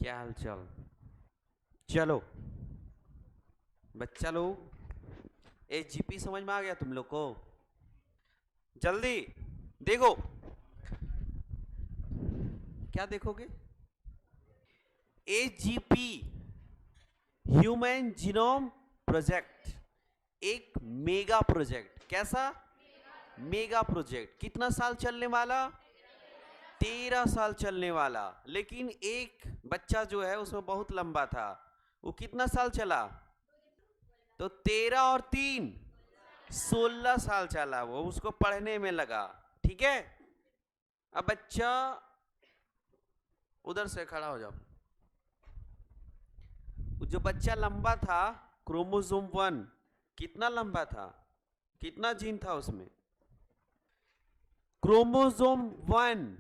क्या हाल चाल। चलो बच्चा लोग, एजीपी समझ में आ गया तुम लोग को? जल्दी देखो। क्या देखोगे? एजीपी ह्यूमन जीनोम प्रोजेक्ट, एक मेगा प्रोजेक्ट। कैसा? Mega project. कितना साल चलने वाला? 13 साल चलने वाला। लेकिन एक बच्चा जो है उसमें बहुत लंबा था। वो कितना साल चला? तो 13 और 3 16 साल चला। वो उसको पढ़ने में लगा। ठीक है। अब बच्चा उधर से खड़ा हो जाओ। जो बच्चा लंबा था, क्रोमोसोम 1 कितना लंबा था? कितना जीन था उसमें? क्रोमोसोम 1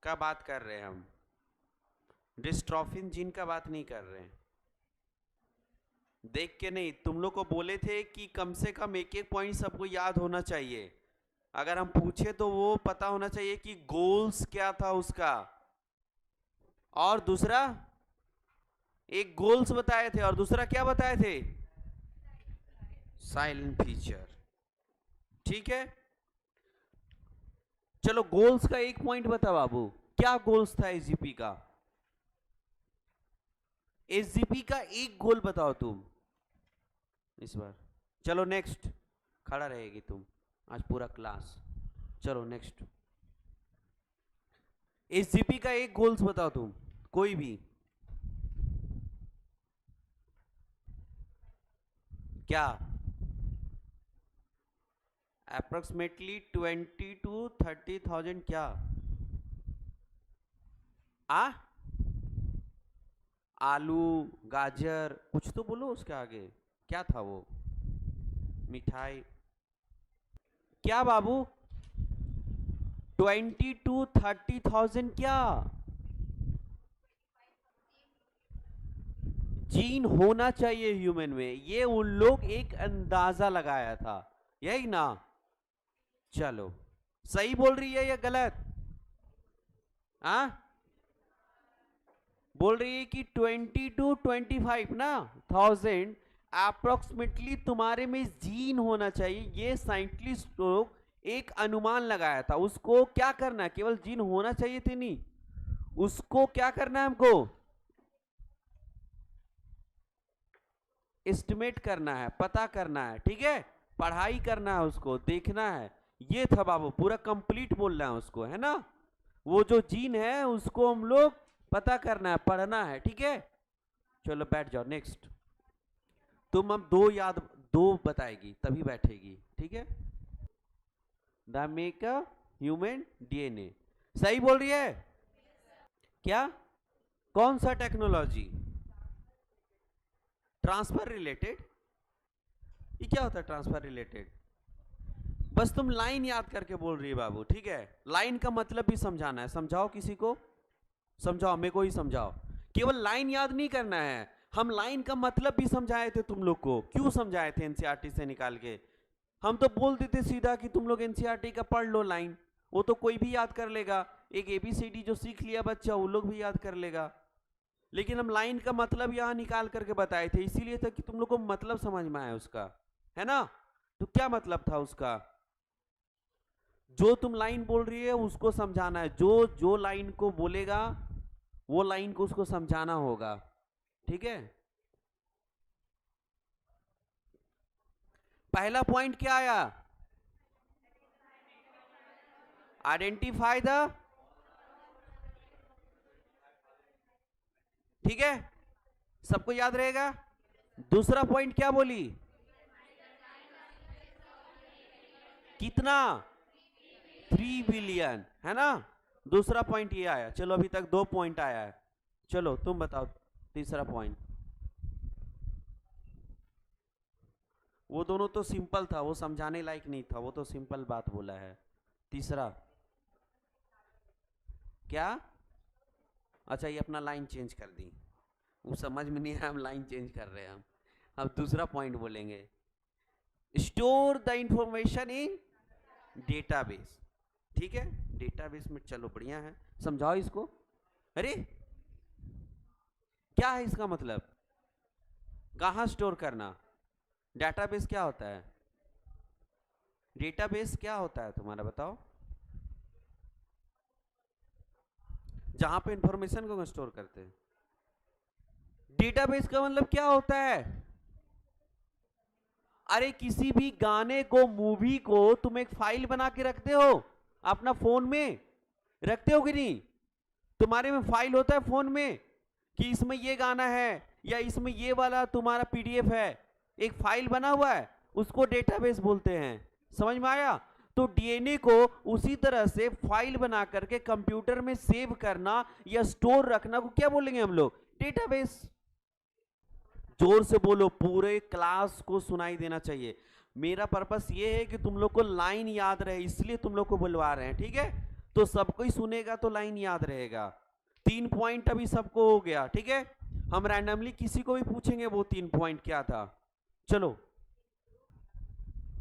का बात कर रहे हैं हम, डिस्ट्रोफिन जीन का बात नहीं कर रहे हैं। देख के नहीं, तुम लोग को बोले थे कि कम से कम एक एक पॉइंट सबको याद होना चाहिए। अगर हम पूछे तो वो पता होना चाहिए कि गोल्स क्या था उसका। और दूसरा, एक गोल्स बताए थे और दूसरा क्या बताए थे? Silent feature. ठीक है। चलो गोल्स का एक पॉइंट बता बाबू, क्या गोल्स था एसजीपी का? एसजीपी का एक गोल बताओ तुम इस बार। चलो नेक्स्ट। खड़ा रहेगी तुम आज पूरा क्लास। चलो नेक्स्ट। एसजीपी का एक गोल्स बताओ तुम, कोई भी। क्या? Approximately 20 to 30,000। क्या? आ आलू, गाजर, कुछ तो बोलो उसके आगे। क्या था वो? मिठाई। क्या बाबू? 20 to 30,000 क्या जीन होना चाहिए ह्यूमन में, ये उन लोग एक अंदाजा लगाया था, यही ना? चलो सही बोल रही है या गलत? हाँ, बोल रही है कि 20 to 25 ना थाउजेंड अप्रोक्सीमेटली तुम्हारे में जीन होना चाहिए। ये साइंटिस्ट लोग एक अनुमान लगाया था। उसको क्या करना है? केवल जीन होना चाहिए थे नहीं, उसको क्या करना है हमको? एस्टिमेट करना है, पता करना है। ठीक है, पढ़ाई करना है, उसको देखना है। ये था बाबू, पूरा कंप्लीट बोलना है उसको, है ना? वो जो जीन है उसको हम लोग पता करना है, पढ़ना है। ठीक है, चलो बैठ जाओ। नेक्स्ट। तुम अब दो याद, दो बताएगी तभी बैठेगी। ठीक है। द मेक ह्यूमन डीएनए, सही बोल रही है? क्या? कौन सा टेक्नोलॉजी? Transfer related? ये क्या होता है ट्रांसफर रिलेटेड? बस तुम लाइन याद करके बोल रही है बाबू। ठीक है, लाइन का मतलब भी समझाना है। समझाओ किसी को, समझाओ, मेरे को ही समझाओ। केवल लाइन याद नहीं करना है, हम लाइन का मतलब भी समझाए थे तुम लोग को। क्यों समझाए थे? एनसीईआरटी से निकाल के हम तो बोल देते सीधा कि तुम लोग एनसीईआरटी का पढ़ लो लाइन, वो तो कोई भी याद कर लेगा। एक एबीसीडी जो सीख लिया बच्चा वो लोग भी याद कर लेगा। लेकिन हम लाइन का मतलब यहाँ निकाल करके बताए थे, इसीलिए था कि तुम लोग को मतलब समझ में आए उसका, है ना? तो क्या मतलब था उसका? जो तुम लाइन बोल रही है उसको समझाना है। जो जो लाइन को बोलेगा वो लाइन को उसको समझाना होगा। ठीक है। पहला पॉइंट क्या आया? आइडेंटिफाई द, ठीक है, सबको याद रहेगा। दूसरा पॉइंट क्या बोली? कितना? 3 बिलियन, है ना? दूसरा पॉइंट ये आया। चलो अभी तक 2 पॉइंट आया है। चलो तुम बताओ तीसरा पॉइंट। वो दोनों तो सिंपल था, वो समझाने लायक नहीं था, वो तो सिंपल बात बोला है। तीसरा क्या? अच्छा, ये अपना लाइन चेंज कर दी, वो समझ में नहीं आया, हम लाइन चेंज कर रहे हैं हम। अब दूसरा पॉइंट बोलेंगे, store the information in database. ठीक है, डेटाबेस में। चलो बढ़िया है, समझाओ इसको। अरे क्या है इसका मतलब? कहां स्टोर करना? डेटाबेस क्या होता है? डेटाबेस क्या होता है तुम्हारा बताओ? जहां पे इंफॉर्मेशन को स्टोर करते हैं। डेटाबेस का मतलब क्या होता है? अरे किसी भी गाने को, मूवी को तुम एक फाइल बना के रखते हो अपना फोन में, रखते हो कि नहीं? तुम्हारे में फाइल होता है फोन में कि इसमें ये गाना है या इसमें ये वाला तुम्हारा पीडीएफ है, एक फाइल बना हुआ है, उसको डेटाबेस बोलते हैं। समझ में आया? तो डीएनए को उसी तरह से फाइल बना करके कंप्यूटर में सेव करना या स्टोर रखना को क्या बोलेंगे हम लोग? डेटाबेस। जोर से बोलो, पूरे क्लास को सुनाई देना चाहिए। मेरा पर्पस ये है कि तुम लोग को लाइन याद रहे, इसलिए तुम लोग को बुलवा रहे हैं, ठीक है? तो सबको ही सुनेगा तो लाइन याद रहेगा। 3 पॉइंट अभी सबको हो गया, ठीक है? हम रैंडमली किसी को भी पूछेंगे वो 3 पॉइंट क्या था। चलो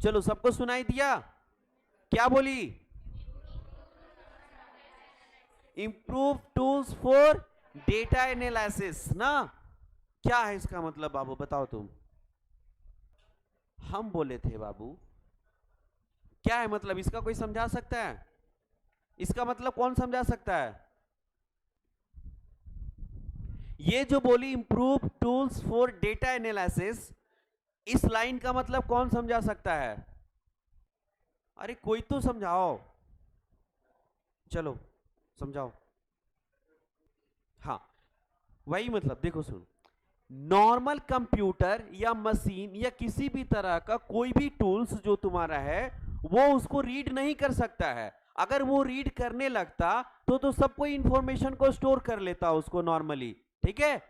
चलो, सबको सुनाई दिया? क्या बोली? Improve tools for data analysis ना? क्या है इसका मतलब बाबू बताओ तुम? हम बोले थे बाबू, क्या है मतलब इसका? कोई समझा सकता है इसका मतलब? कौन समझा सकता है? ये जो बोली improve tools for data analysis, इस लाइन का मतलब कौन समझा सकता है? अरे कोई तो समझाओ, चलो समझाओ। हाँ, वही मतलब देखो सुन, नॉर्मल कंप्यूटर या मशीन या किसी भी तरह का कोई भी टूल्स जो तुम्हारा है वो उसको रीड नहीं कर सकता है। अगर वो रीड करने लगता तो सब कोई इंफॉर्मेशन को स्टोर कर लेता उसको नॉर्मली, ठीक है?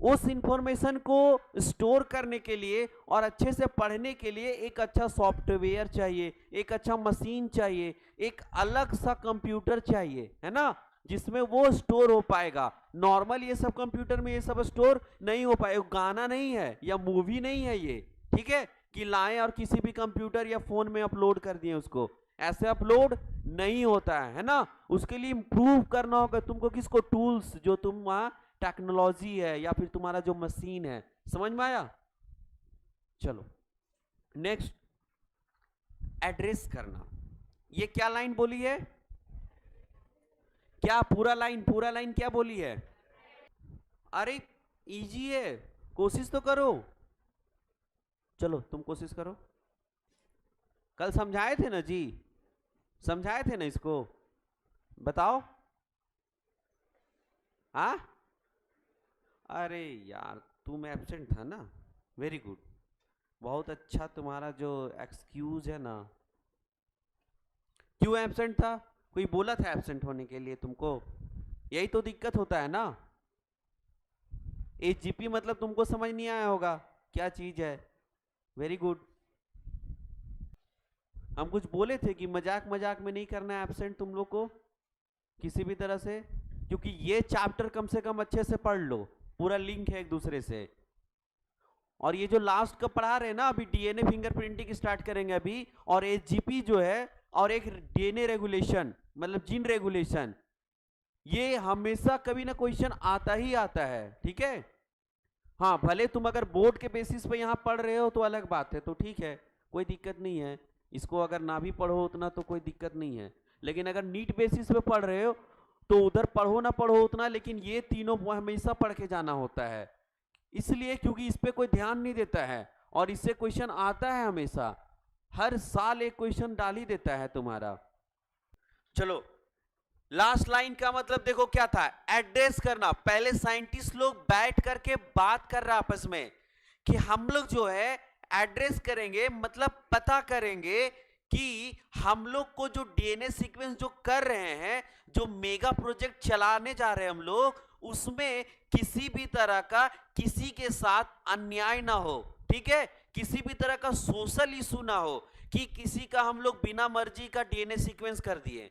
उस इंफॉर्मेशन को स्टोर करने के लिए और अच्छे से पढ़ने के लिए एक अच्छा सॉफ्टवेयर चाहिए, एक अच्छा मशीन चाहिए, एक अलग सा कंप्यूटर चाहिए, है ना, जिसमें वो स्टोर हो पाएगा। नॉर्मल ये सब कंप्यूटर में ये सब स्टोर नहीं हो पाएगा। गाना नहीं है या मूवी नहीं है ये, ठीक है, कि लाएं और किसी भी कंप्यूटर या फोन में अपलोड कर दिए उसको, ऐसे अपलोड नहीं होता है ना? उसके लिए इंप्रूव करना होगा तुमको किसको? टूल्स, जो तुम वहां टेक्नोलॉजी है या फिर तुम्हारा जो मशीन है। समझ में आया? चलो नेक्स्ट, एड्रेस करना। ये क्या लाइन बोली है? क्या पूरा लाइन क्या बोली है? अरे इजी है, कोशिश तो करो। चलो तुम कोशिश करो। कल समझाए थे ना जी, समझाए थे ना इसको, बताओ। हाँ, अरे यार तुम एब्सेंट था ना, वेरी गुड, बहुत अच्छा। तुम्हारा जो एक्सक्यूज है ना, क्यों एब्सेंट था? कोई बोला था एब्सेंट होने के लिए तुमको? यही तो दिक्कत होता है ना। एचजीपी मतलब तुमको समझ नहीं आया होगा क्या चीज है। Very good. हम कुछ बोले थे कि मजाक मजाक में नहीं करना है एब्सेंट तुम लोग को किसी भी तरह से, क्योंकि ये चैप्टर कम से कम अच्छे से पढ़ लो, पूरा लिंक है एक दूसरे से। और ये जो लास्ट का पढ़ा रहे हैं ना, अभी डीएनए फिंगरप्रिंटिंग स्टार्ट करेंगे अभी, और एचजीपी जो है, और एक डीएनए रेगुलेशन मतलब जीन रेगुलेशन, ये हमेशा कभी ना क्वेश्चन आता ही आता है, ठीक है? हाँ, भले तुम अगर बोर्ड के बेसिस पे यहाँ पढ़ रहे हो तो अलग बात है, तो ठीक है, कोई दिक्कत नहीं है। इसको अगर ना भी पढ़ो उतना तो कोई दिक्कत नहीं है, लेकिन अगर नीट बेसिस पे पढ़ रहे हो तो उधर पढ़ो ना पढ़ो उतना, लेकिन ये तीनों हमेशा पढ़ के जाना होता है। इसलिए क्योंकि इस पे कोई ध्यान नहीं देता है, और इससे क्वेश्चन आता है हमेशा, हर साल एक क्वेश्चन डाल ही देता है तुम्हारा। चलो लास्ट लाइन का मतलब देखो क्या था? एड्रेस करना। पहले साइंटिस्ट लोग बैठ करके बात कर रहा आपस में कि हम लोग जो है एड्रेस करेंगे, मतलब पता करेंगे कि हम लोग को जो डीएनए सीक्वेंस जो कर रहे हैं, जो मेगा प्रोजेक्ट चलाने जा रहे हैं हम लोग, उसमें किसी भी तरह का किसी के साथ अन्याय ना हो, ठीक है? किसी भी तरह का सोशल इशू ना हो कि किसी का हम लोग बिना मर्जी का डीएनए सीक्वेंस कर दिए,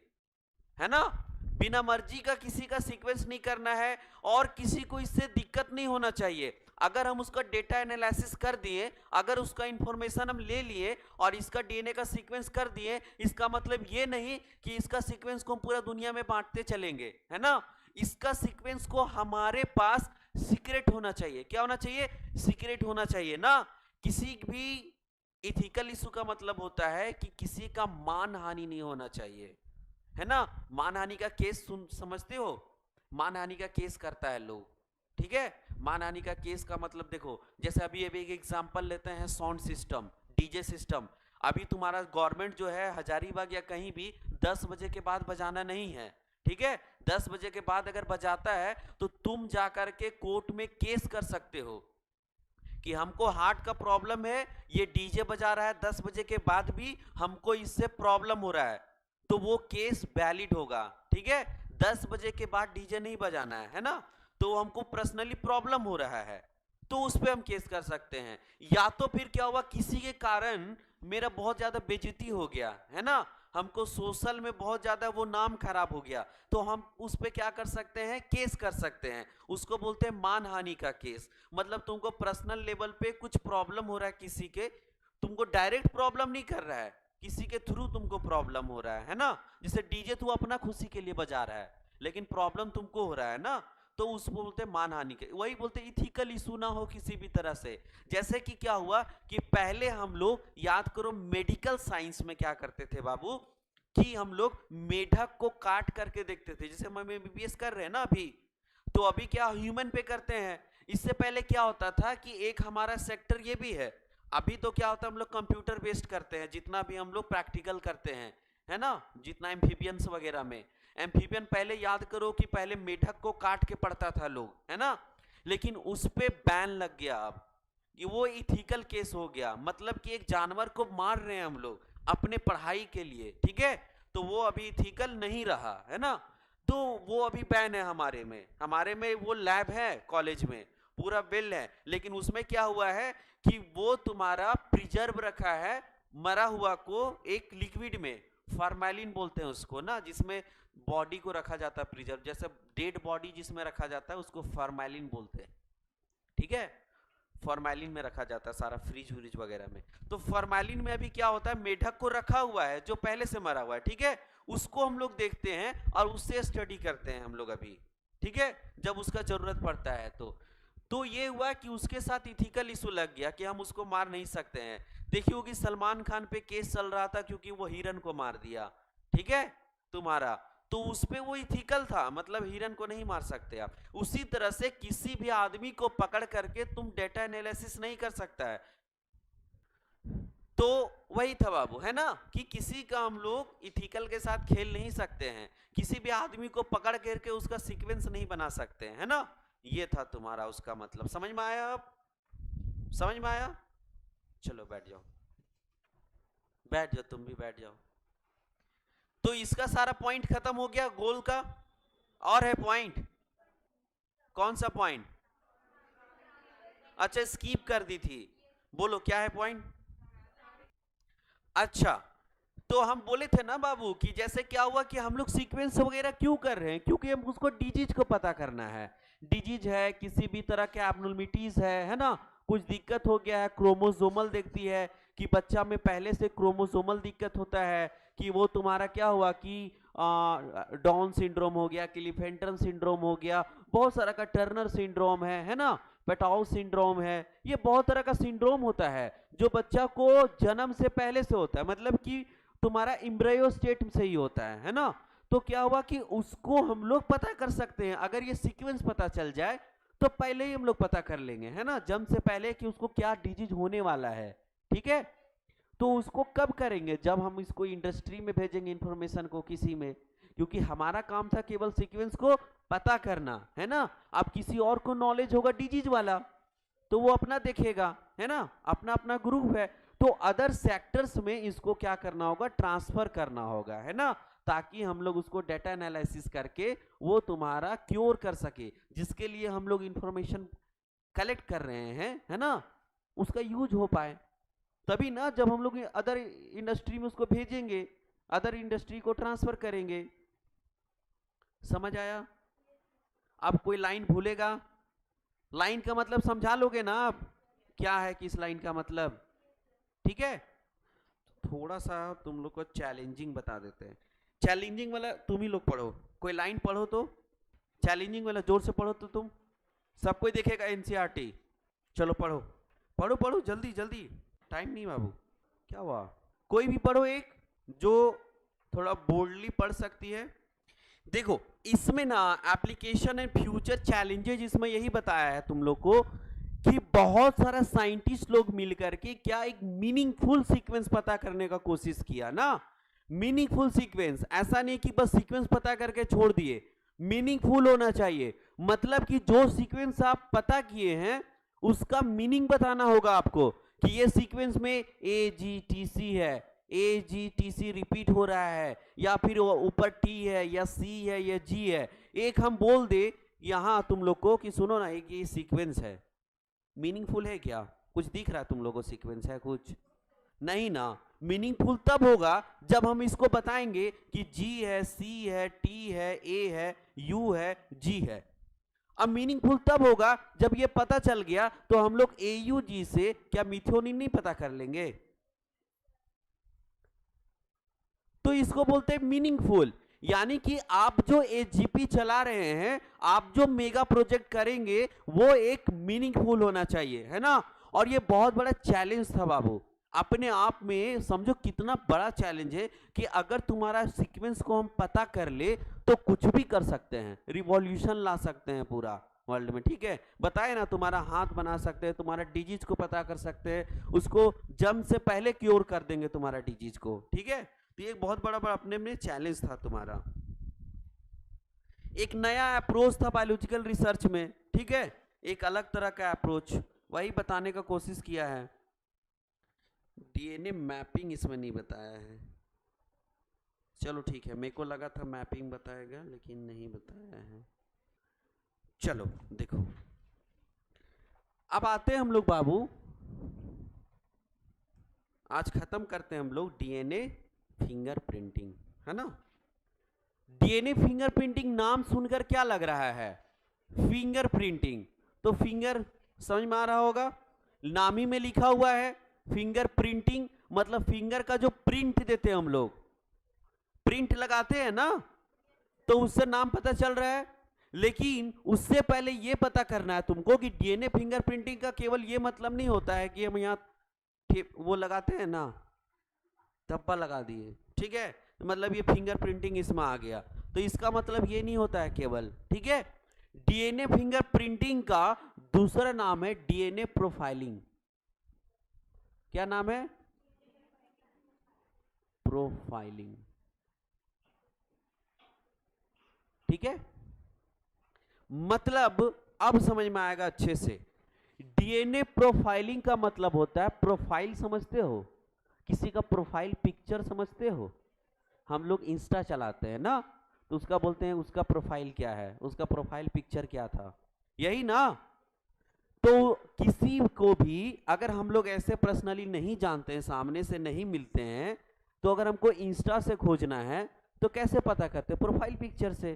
है ना? बिना मर्जी का किसी का सीक्वेंस नहीं करना है, और किसी को इससे दिक्कत नहीं होना चाहिए। अगर हम उसका डेटा एनालिसिस कर दिए, अगर उसका इंफॉर्मेशन हम ले लिए और इसका डीएनए का सीक्वेंस कर दिए, इसका मतलब ये नहीं कि इसका सीक्वेंस को हम पूरा दुनिया में बांटते चलेंगे, है ना? इसका सीक्वेंस को हमारे पास सीक्रेट होना चाहिए। क्या होना चाहिए? सीक्रेट होना चाहिए ना। किसी भी इथिकल इशू का मतलब होता है कि किसी का मान हानि नहीं होना चाहिए, है ना। मानहानि का केस समझते हो? मानहानि का केस करता है लोग, ठीक है। मानहानि का केस का मतलब देखो, जैसे अभी एक एग्जांपल लेते हैं, साउंड सिस्टम, डीजे सिस्टम। अभी तुम्हारा गवर्नमेंट जो है हजारीबाग या कहीं भी 10 बजे के बाद बजाना नहीं है, ठीक है। 10 बजे के बाद अगर बजाता है तो तुम जाकर के कोर्ट में केस कर सकते हो कि हमको हार्ट का प्रॉब्लम है, ये डीजे बजा रहा है 10 बजे के बाद भी, हमको इससे प्रॉब्लम हो रहा है, तो वो केस वैलिड होगा, ठीक है। 10 बजे के बाद डीजे नहीं बजाना है ना, तो हमको पर्सनली प्रॉब्लम हो रहा है, तो उस पर हम केस कर सकते हैं। या तो फिर क्या हुआ, किसी के कारण मेरा बहुत ज्यादा बेइज्जती हो गया है ना, हमको सोशल में बहुत ज्यादा वो नाम खराब हो गया, तो हम उस पे क्या कर सकते हैं? केस कर सकते हैं। उसको बोलते हैं मानहानि का केस। मतलब तुमको पर्सनल लेवल पे कुछ प्रॉब्लम हो रहा है किसी के, तुमको डायरेक्ट प्रॉब्लम नहीं कर रहा है, किसी के थ्रू तुमको प्रॉब्लम हो रहा है ना। जैसे डीजे तू अपना खुशी के लिए बजा रहा है, लेकिन प्रॉब्लम तुमको हो रहा है ना, तो उसको बोलते हैं मानहानि के। वही बोलते हैं इथिकल इशू ना हो किसी भी तरह से। जैसे कि क्या हुआ कि पहले हम लोग, याद करो, मेडिकल साइंस में क्या करते थे बाबू, कि हम लोग मेढक को काट करके देखते थे। जैसे हम एमबीबीएस कर रहे हैं ना अभी, तो अभी क्या ह्यूमन पे करते हैं। इससे पहले क्या होता था कि एक हमारा सेक्टर ये भी है, अभी तो क्या होता है हम लोग कंप्यूटर बेस्ड करते हैं, जितना भी हम लोग प्रैक्टिकल करते हैं, है ना, जितना एम्फीबियंस वगैरह में। एम्फीबियन पहले याद करो कि पहले मेढक को काट के पढ़ता था लोग, है ना, लेकिन उस पे बैन लग गया अब, कि वो इथिकल केस हो गया। मतलब कि एक जानवर को मार रहे हैं हम लोग अपने पढ़ाई के लिए, ठीक है, तो वो अभी इथिकल नहीं रहा, है ना। तो वो अभी बैन है हमारे में वो लैब है कॉलेज में, पूरा बिल है, लेकिन उसमें क्या हुआ है कि वो तुम्हारा प्रिजर्व रखा है मरा हुआ को एक लिक्विड में, फॉर्मेलिन बोलते हैं उसको ना, जिसमें बॉडी को रखा जाता है प्रिजर्व, जैसे डेड बॉडी जिसमें रखा जाता है उसको फॉर्मेलिन बोलते हैं, ठीक है। फॉर्मेलिन में रखा जाता है सारा, फ्रिज व्रिज वगैरह में। तो फॉर्मेलिन में अभी क्या होता है, मेढक को रखा हुआ है जो पहले से मरा हुआ है, ठीक है, उसको हम लोग देखते हैं और उससे स्टडी करते हैं हम लोग अभी, ठीक है, जब उसका जरूरत पड़ता है तो ये हुआ कि उसके साथ इथिकल इशू लग गया कि हम उसको मार नहीं सकते हैं। देखिए होगी सलमान खान पे केस चल रहा था क्योंकि वो हिरन को मार दिया, ठीक है, तुम्हारा, तो उस पे वो इथिकल था, मतलब हिरन को नहीं मार सकते आप। उसी तरह से किसी भी आदमी को पकड़ करके तुम डेटा एनालिसिस नहीं कर सकता है। तो वही था बाबू, है ना, कि किसी का हम लोग इथिकल के साथ खेल नहीं सकते हैं, किसी भी आदमी को पकड़ करके उसका सीक्वेंस नहीं बना सकते हैं, है ना। ये था तुम्हारा उसका मतलब, समझ में आया? अब समझ में आया? चलो बैठ जाओ, बैठ जाओ, तुम भी बैठ जाओ। तो इसका सारा पॉइंट खत्म हो गया गोल का। और है पॉइंट? कौन सा पॉइंट? अच्छा स्कीप कर दी थी, बोलो क्या है पॉइंट? अच्छा, तो हम बोले थे ना बाबू कि जैसे क्या हुआ कि हम लोग सीक्वेंस वगैरह क्यों कर रहे हैं, क्योंकि हम उसको डिजीज को पता करना है। डिजीज है, किसी भी तरह के एब्नॉर्मलिटीज है ना, कुछ दिक्कत हो गया है, क्रोमोसोमल देखती है कि बच्चा में पहले से क्रोमोसोमल दिक्कत होता है, कि वो तुम्हारा क्या हुआ कि डाउन सिंड्रोम हो गया, क्लिफेंटन सिंड्रोम हो गया, बहुत सारा का टर्नर सिंड्रोम है ना, पेटाउ सिंड्रोम है, ये बहुत तरह का सिंड्रोम होता है जो बच्चा को जन्म से पहले से होता है, मतलब कि तुम्हारा एम्ब्रियो स्टेट से ही होता है ना। तो क्या हुआ कि उसको हम लोग पता कर सकते हैं, अगर ये सीक्वेंस पता चल जाए तो पहले ही हम लोग पता कर लेंगे, है ना, जन्म से पहले कि उसको क्या डिजीज होने वाला है, ठीक है। तो उसको कब करेंगे? जब हम इसको इंडस्ट्री में भेजेंगे इंफॉर्मेशन को किसी में, क्योंकि हमारा काम था केवल सीक्वेंस को पता करना, है ना। अब किसी और को नॉलेज होगा डिजीज वाला, तो वो अपना देखेगा, है ना, अपना अपना ग्रुप है, तो अदर सेक्टर्स में इसको क्या करना होगा, ट्रांसफर करना होगा, है ना, ताकि हम लोग उसको डेटा एनालिसिस करके वो तुम्हारा क्योर कर सके, जिसके लिए हम लोग इंफॉर्मेशन कलेक्ट कर रहे हैं, है ना, उसका यूज हो पाए। तभी ना जब हम लोग अदर इंडस्ट्री में उसको भेजेंगे, अदर इंडस्ट्री को ट्रांसफर करेंगे। समझ आया? अब कोई लाइन भूलेगा? लाइन का मतलब समझा लोगे ना आप, क्या है कि इस लाइन का मतलब, ठीक है। थोड़ा सा तुम लोग को चैलेंजिंग बता देते हैं, चैलेंजिंग वाला तुम ही लोग पढ़ो, कोई लाइन पढ़ो तो, चैलेंजिंग वाला जोर से पढ़ो तो तुम। सब कोई देखेगा एनसीईआरटी। चलो पढ़ो पढ़ो पढ़ो, जल्दी जल्दी, टाइम नहीं बाबू। क्या हुआ? कोई भी पढ़ो एक जो थोड़ा बोल्डली पढ़ सकती है। देखो इसमें ना एप्लीकेशन एंड फ्यूचर चैलेंजेस, इसमें यही बताया है तुम लोग को कि बहुत सारा साइंटिस्ट लोग मिलकर के क्या एक मीनिंगफुल सीक्वेंस पता करने का कोशिश किया ना। मीनिंगफुल सीक्वेंस, ऐसा नहीं कि बस सीक्वेंस पता करके छोड़ दिए, मीनिंगफुल होना चाहिए। मतलब कि जो सीक्वेंस आप पता किए हैं उसका मीनिंग बताना होगा आपको कि ये सीक्वेंस में AGTC है, AGTC रिपीट हो रहा है, या फिर ऊपर T है या C है या G है। एक हम बोल दे यहां तुम लोग को कि सुनो ना, एक ये सीक्वेंस है, मीनिंगफुल है क्या? कुछ दिख रहा है तुम लोगों को सीक्वेंस है? कुछ नहीं ना। मीनिंगफुल तब होगा जब हम इसको बताएंगे कि G है, C है, T है, A है, U है, G है। अब मीनिंगफुल तब होगा जब ये पता चल गया तो हम लोग AUG से क्या मिथ्योनिन नहीं पता कर लेंगे? तो इसको बोलते हैं मीनिंगफुल। यानी कि आप जो AGP चला रहे हैं, आप जो मेगा प्रोजेक्ट करेंगे वो एक मीनिंगफुल होना चाहिए, है ना। और ये बहुत बड़ा चैलेंज था बाबू, अपने आप में समझो कितना बड़ा चैलेंज है कि अगर तुम्हारा सीक्वेंस को हम पता कर ले तो कुछ भी कर सकते हैं, रिवॉल्यूशन ला सकते हैं पूरा वर्ल्ड में। ठीक है, बताए ना, तुम्हारा हाथ बना सकते हैं, तुम्हारा डिजीज को पता कर सकते हैं, उसको जन्म से पहले क्योर कर देंगे तुम्हारा डिजीज को। ठीक है, तो ये बहुत बड़ा अपने में चैलेंज था तुम्हारा। एक नया अप्रोच था बायोलॉजिकल रिसर्च में। ठीक है, एक अलग तरह का अप्रोच, वही बताने का कोशिश किया है। DNA मैपिंग इसमें नहीं बताया है। चलो ठीक है, मेरे को लगा था मैपिंग बताएगा लेकिन नहीं बताया है। चलो देखो, अब आते हैं हम लोग बाबू, आज खत्म करते हैं हम लोग DNA फिंगरप्रिंटिंग, है ना। DNA फिंगरप्रिंटिंग नाम सुनकर क्या लग रहा है? फिंगरप्रिंटिंग। तो फिंगर समझ में आ रहा होगा, नाम ही में लिखा हुआ है फिंगर प्रिंटिंग, मतलब फिंगर का जो प्रिंट देते हैं हम लोग, प्रिंट लगाते हैं ना, तो उससे नाम पता चल रहा है। लेकिन उससे पहले ये पता करना है तुमको कि DNA फिंगरप्रिंटिंग का केवल ये मतलब नहीं होता है कि हम यहाँ वो लगाते हैं ना, धब्बा लगा दिए, ठीक है, तो मतलब ये फिंगरप्रिंटिंग इसमें आ गया, तो इसका मतलब ये नहीं होता है केवल। ठीक है, DNA फिंगरप्रिंटिंग का दूसरा नाम है DNA प्रोफाइलिंग। क्या नाम है? प्रोफाइलिंग। ठीक है, मतलब अब समझ में आएगा अच्छे से। DNA प्रोफाइलिंग का मतलब होता है, प्रोफाइल समझते हो, किसी का प्रोफाइल पिक्चर समझते हो, हम लोग इंस्टा चलाते हैं ना, तो उसका बोलते हैं उसका प्रोफाइल क्या है, उसका प्रोफाइल पिक्चर क्या था, यही ना। तो किसी को भी अगर हम लोग ऐसे पर्सनली नहीं जानते हैं, सामने से नहीं मिलते हैं, तो अगर हमको इंस्टा से खोजना है तो कैसे पता करते हैं? प्रोफाइल पिक्चर से,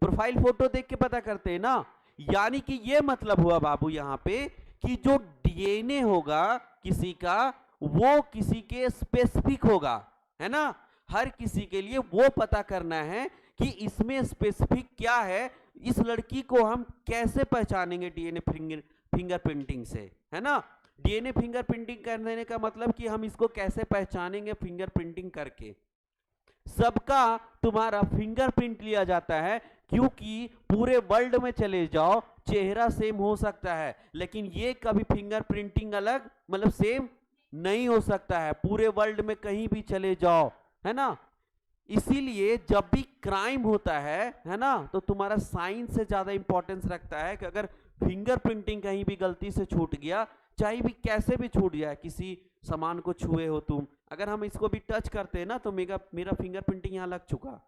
प्रोफाइल फोटो देख के पता करते हैं ना। यानी कि ये मतलब हुआ बाबू यहाँ पे कि जो DNA होगा किसी का, वो किसी के स्पेसिफिक होगा, है ना। हर किसी के लिए वो पता करना है कि इसमें स्पेसिफिक क्या है, इस लड़की को हम कैसे पहचानेंगे DNA फिंगरप्रिंटिंग से, है ना। DNA फिंगरप्रिंटिंग करने का मतलब कि हम इसको कैसे पहचानेंगे फिंगरप्रिंटिंग करके। सबका तुम्हारा फिंगरप्रिंट लिया जाता है, क्योंकि पूरे वर्ल्ड में चले जाओ चेहरा सेम हो सकता है, लेकिन ये कभी फिंगरप्रिंटिंग अलग मतलब सेम नहीं हो सकता है, पूरे वर्ल्ड में कहीं भी चले जाओ, है ना। इसीलिए जब भी क्राइम होता है ना, तो तुम्हारा साइन से ज्यादा इंपॉर्टेंस रखता है कि अगर फिंगरप्रिंटिंग कहीं भी गलती से छूट गया, चाहे भी कैसे भी छूट जाए, किसी सामान को छुए हो तुम, अगर हम इसको भी टच करते हैं ना तो मेरा फिंगरप्रिंटिंग यहाँ लग चुका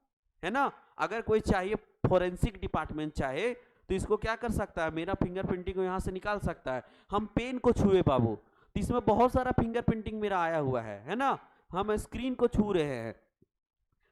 है ना। अगर कोई चाहिए फोरेंसिक डिपार्टमेंट चाहे तो इसको क्या कर सकता है, मेरा फिंगरप्रिंटिंग को यहाँ से निकाल सकता है। हम पेन को छुए बाबू, तो इसमें बहुत सारा फिंगरप्रिंटिंग मेरा आया हुआ है ना। हम स्क्रीन को छू रहे हैं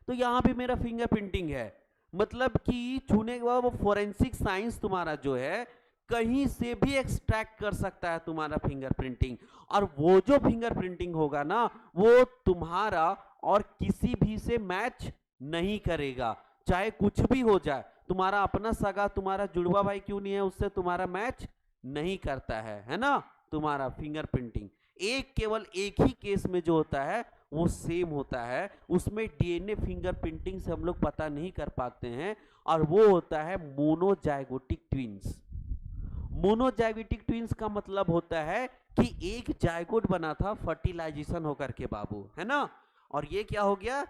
तो यहाँ भी मेरा फिंगरप्रिंटिंग है, मतलब कि छूने के बाद वो फोरेंसिक साइंस तुम्हारा जो है कहीं से भी एक्सट्रैक्ट कर सकता है तुम्हारा फिंगरप्रिंटिंग, और वो जो फिंगरप्रिंटिंग होगा ना वो तुम्हारा और किसी भी से मैच नहीं करेगा, चाहे कुछ भी हो जाए। तुम्हारा अपना सगा, तुम्हारा जुड़वा भाई क्यों नहीं है, उससे तुम्हारा मैच नहीं करता है ना, तुम्हारा फिंगरप्रिंटिंग। एक केवल एक ही केस में जो होता है वो सेम होता है, उसमें डीएनए फिंगरप्रिंटिंग से हम लोग पता नहीं कर पाते हैं, और वो होता है मोनोजाइगोटिक ट्विंस। मोनोजाइगोटिक ट्विंस का मतलब होता है कि एक जाइगोट बना था फर्टिलाइजेशन होकर के बाबू, है ना, और ये क्या हो गया,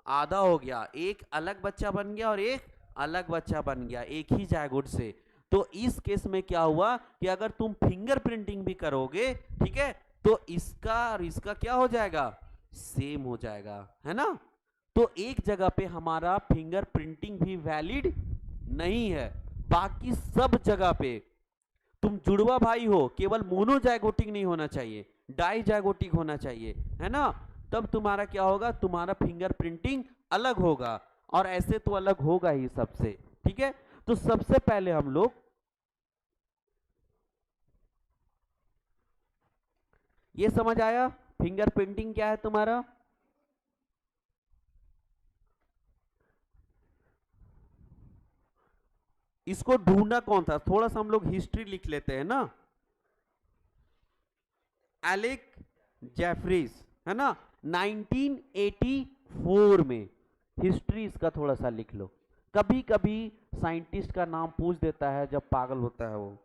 आधा हो गया, एक अलग बच्चा बन गया और एक अलग बच्चा बन गया एक ही जाइगोट से। तो इस केस में क्या हुआ कि अगर तुम फिंगरप्रिंटिंग भी करोगे, ठीक है, तो इसका और इसका क्या हो जाएगा, सेम हो जाएगा, है ना। तो एक जगह पे हमारा फिंगरप्रिंटिंग भी वैलिड नहीं है, बाकी सब जगह पे तुम जुड़वा भाई हो, केवल मोनोजाइगोटिक नहीं होना चाहिए, डाइजाइगोटिक होना चाहिए, है ना, तब तुम्हारा क्या होगा, तुम्हारा फिंगरप्रिंटिंग अलग होगा, और ऐसे तो अलग होगा ही सबसे, ठीक है। तो सबसे पहले हम लोग ये समझ आया फिंगरप्रिंटिंग क्या है तुम्हारा। इसको ढूंढना कौन था, थोड़ा सा हम लोग हिस्ट्री लिख लेते हैं ना। एलेक जेफरीज, है ना, 1984 में, हिस्ट्री इसका थोड़ा सा लिख लो, कभी कभी साइंटिस्ट का नाम पूछ देता है जब पागल होता है वो।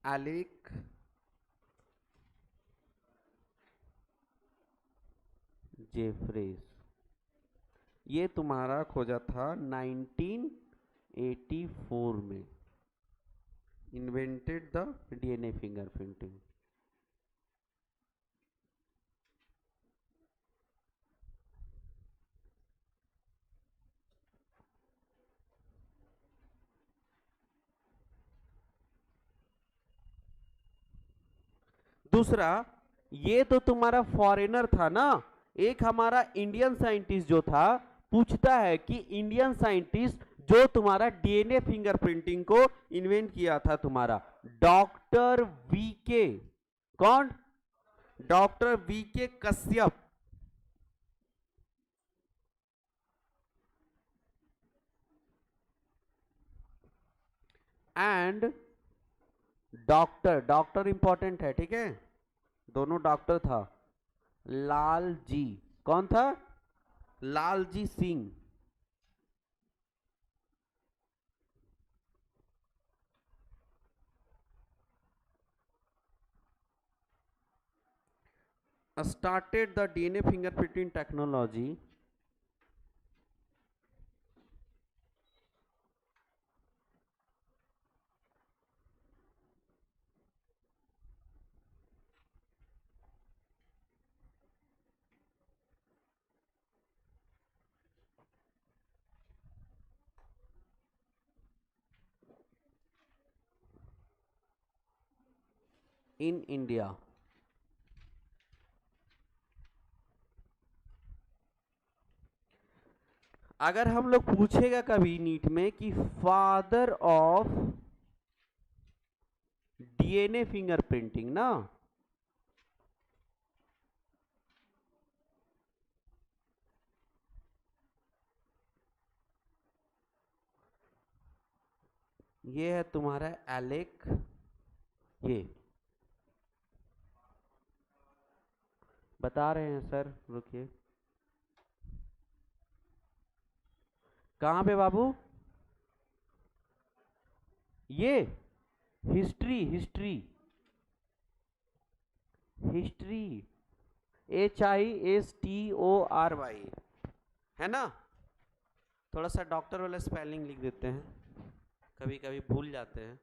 एलेक जेफरीज, ये तुम्हारा खोजा था 1984 में, इन्वेंटेड द डीएनए फिंगरप्रिंटिंग। दूसरा, ये तो तुम्हारा फॉरेनर था ना, एक हमारा इंडियन साइंटिस्ट जो था, पूछता है कि इंडियन साइंटिस्ट जो तुम्हारा डीएनए फिंगरप्रिंटिंग को इन्वेंट किया था, तुम्हारा डॉक्टर वीके, कौन, doctor V K Kashyap. And doctor, doctor important है, ठीक है, दोनों डॉक्टर था, लाल जी, कौन था, Lal ji Singh. Started the DNA fingerprinting technology in India। अगर हम लोग पूछेगा कभी नीट में कि फादर ऑफ डीएनए फिंगरप्रिंटिंग ना, ये है तुम्हारा एलेक, ये बता रहे हैं सर, रुकिए, कहां पे बाबू, ये हिस्ट्री, हिस्ट्री, हिस्ट्री, HISTORY, है ना। थोड़ा सा डॉक्टर वाला स्पेलिंग लिख देते हैं, कभी कभी भूल जाते हैं।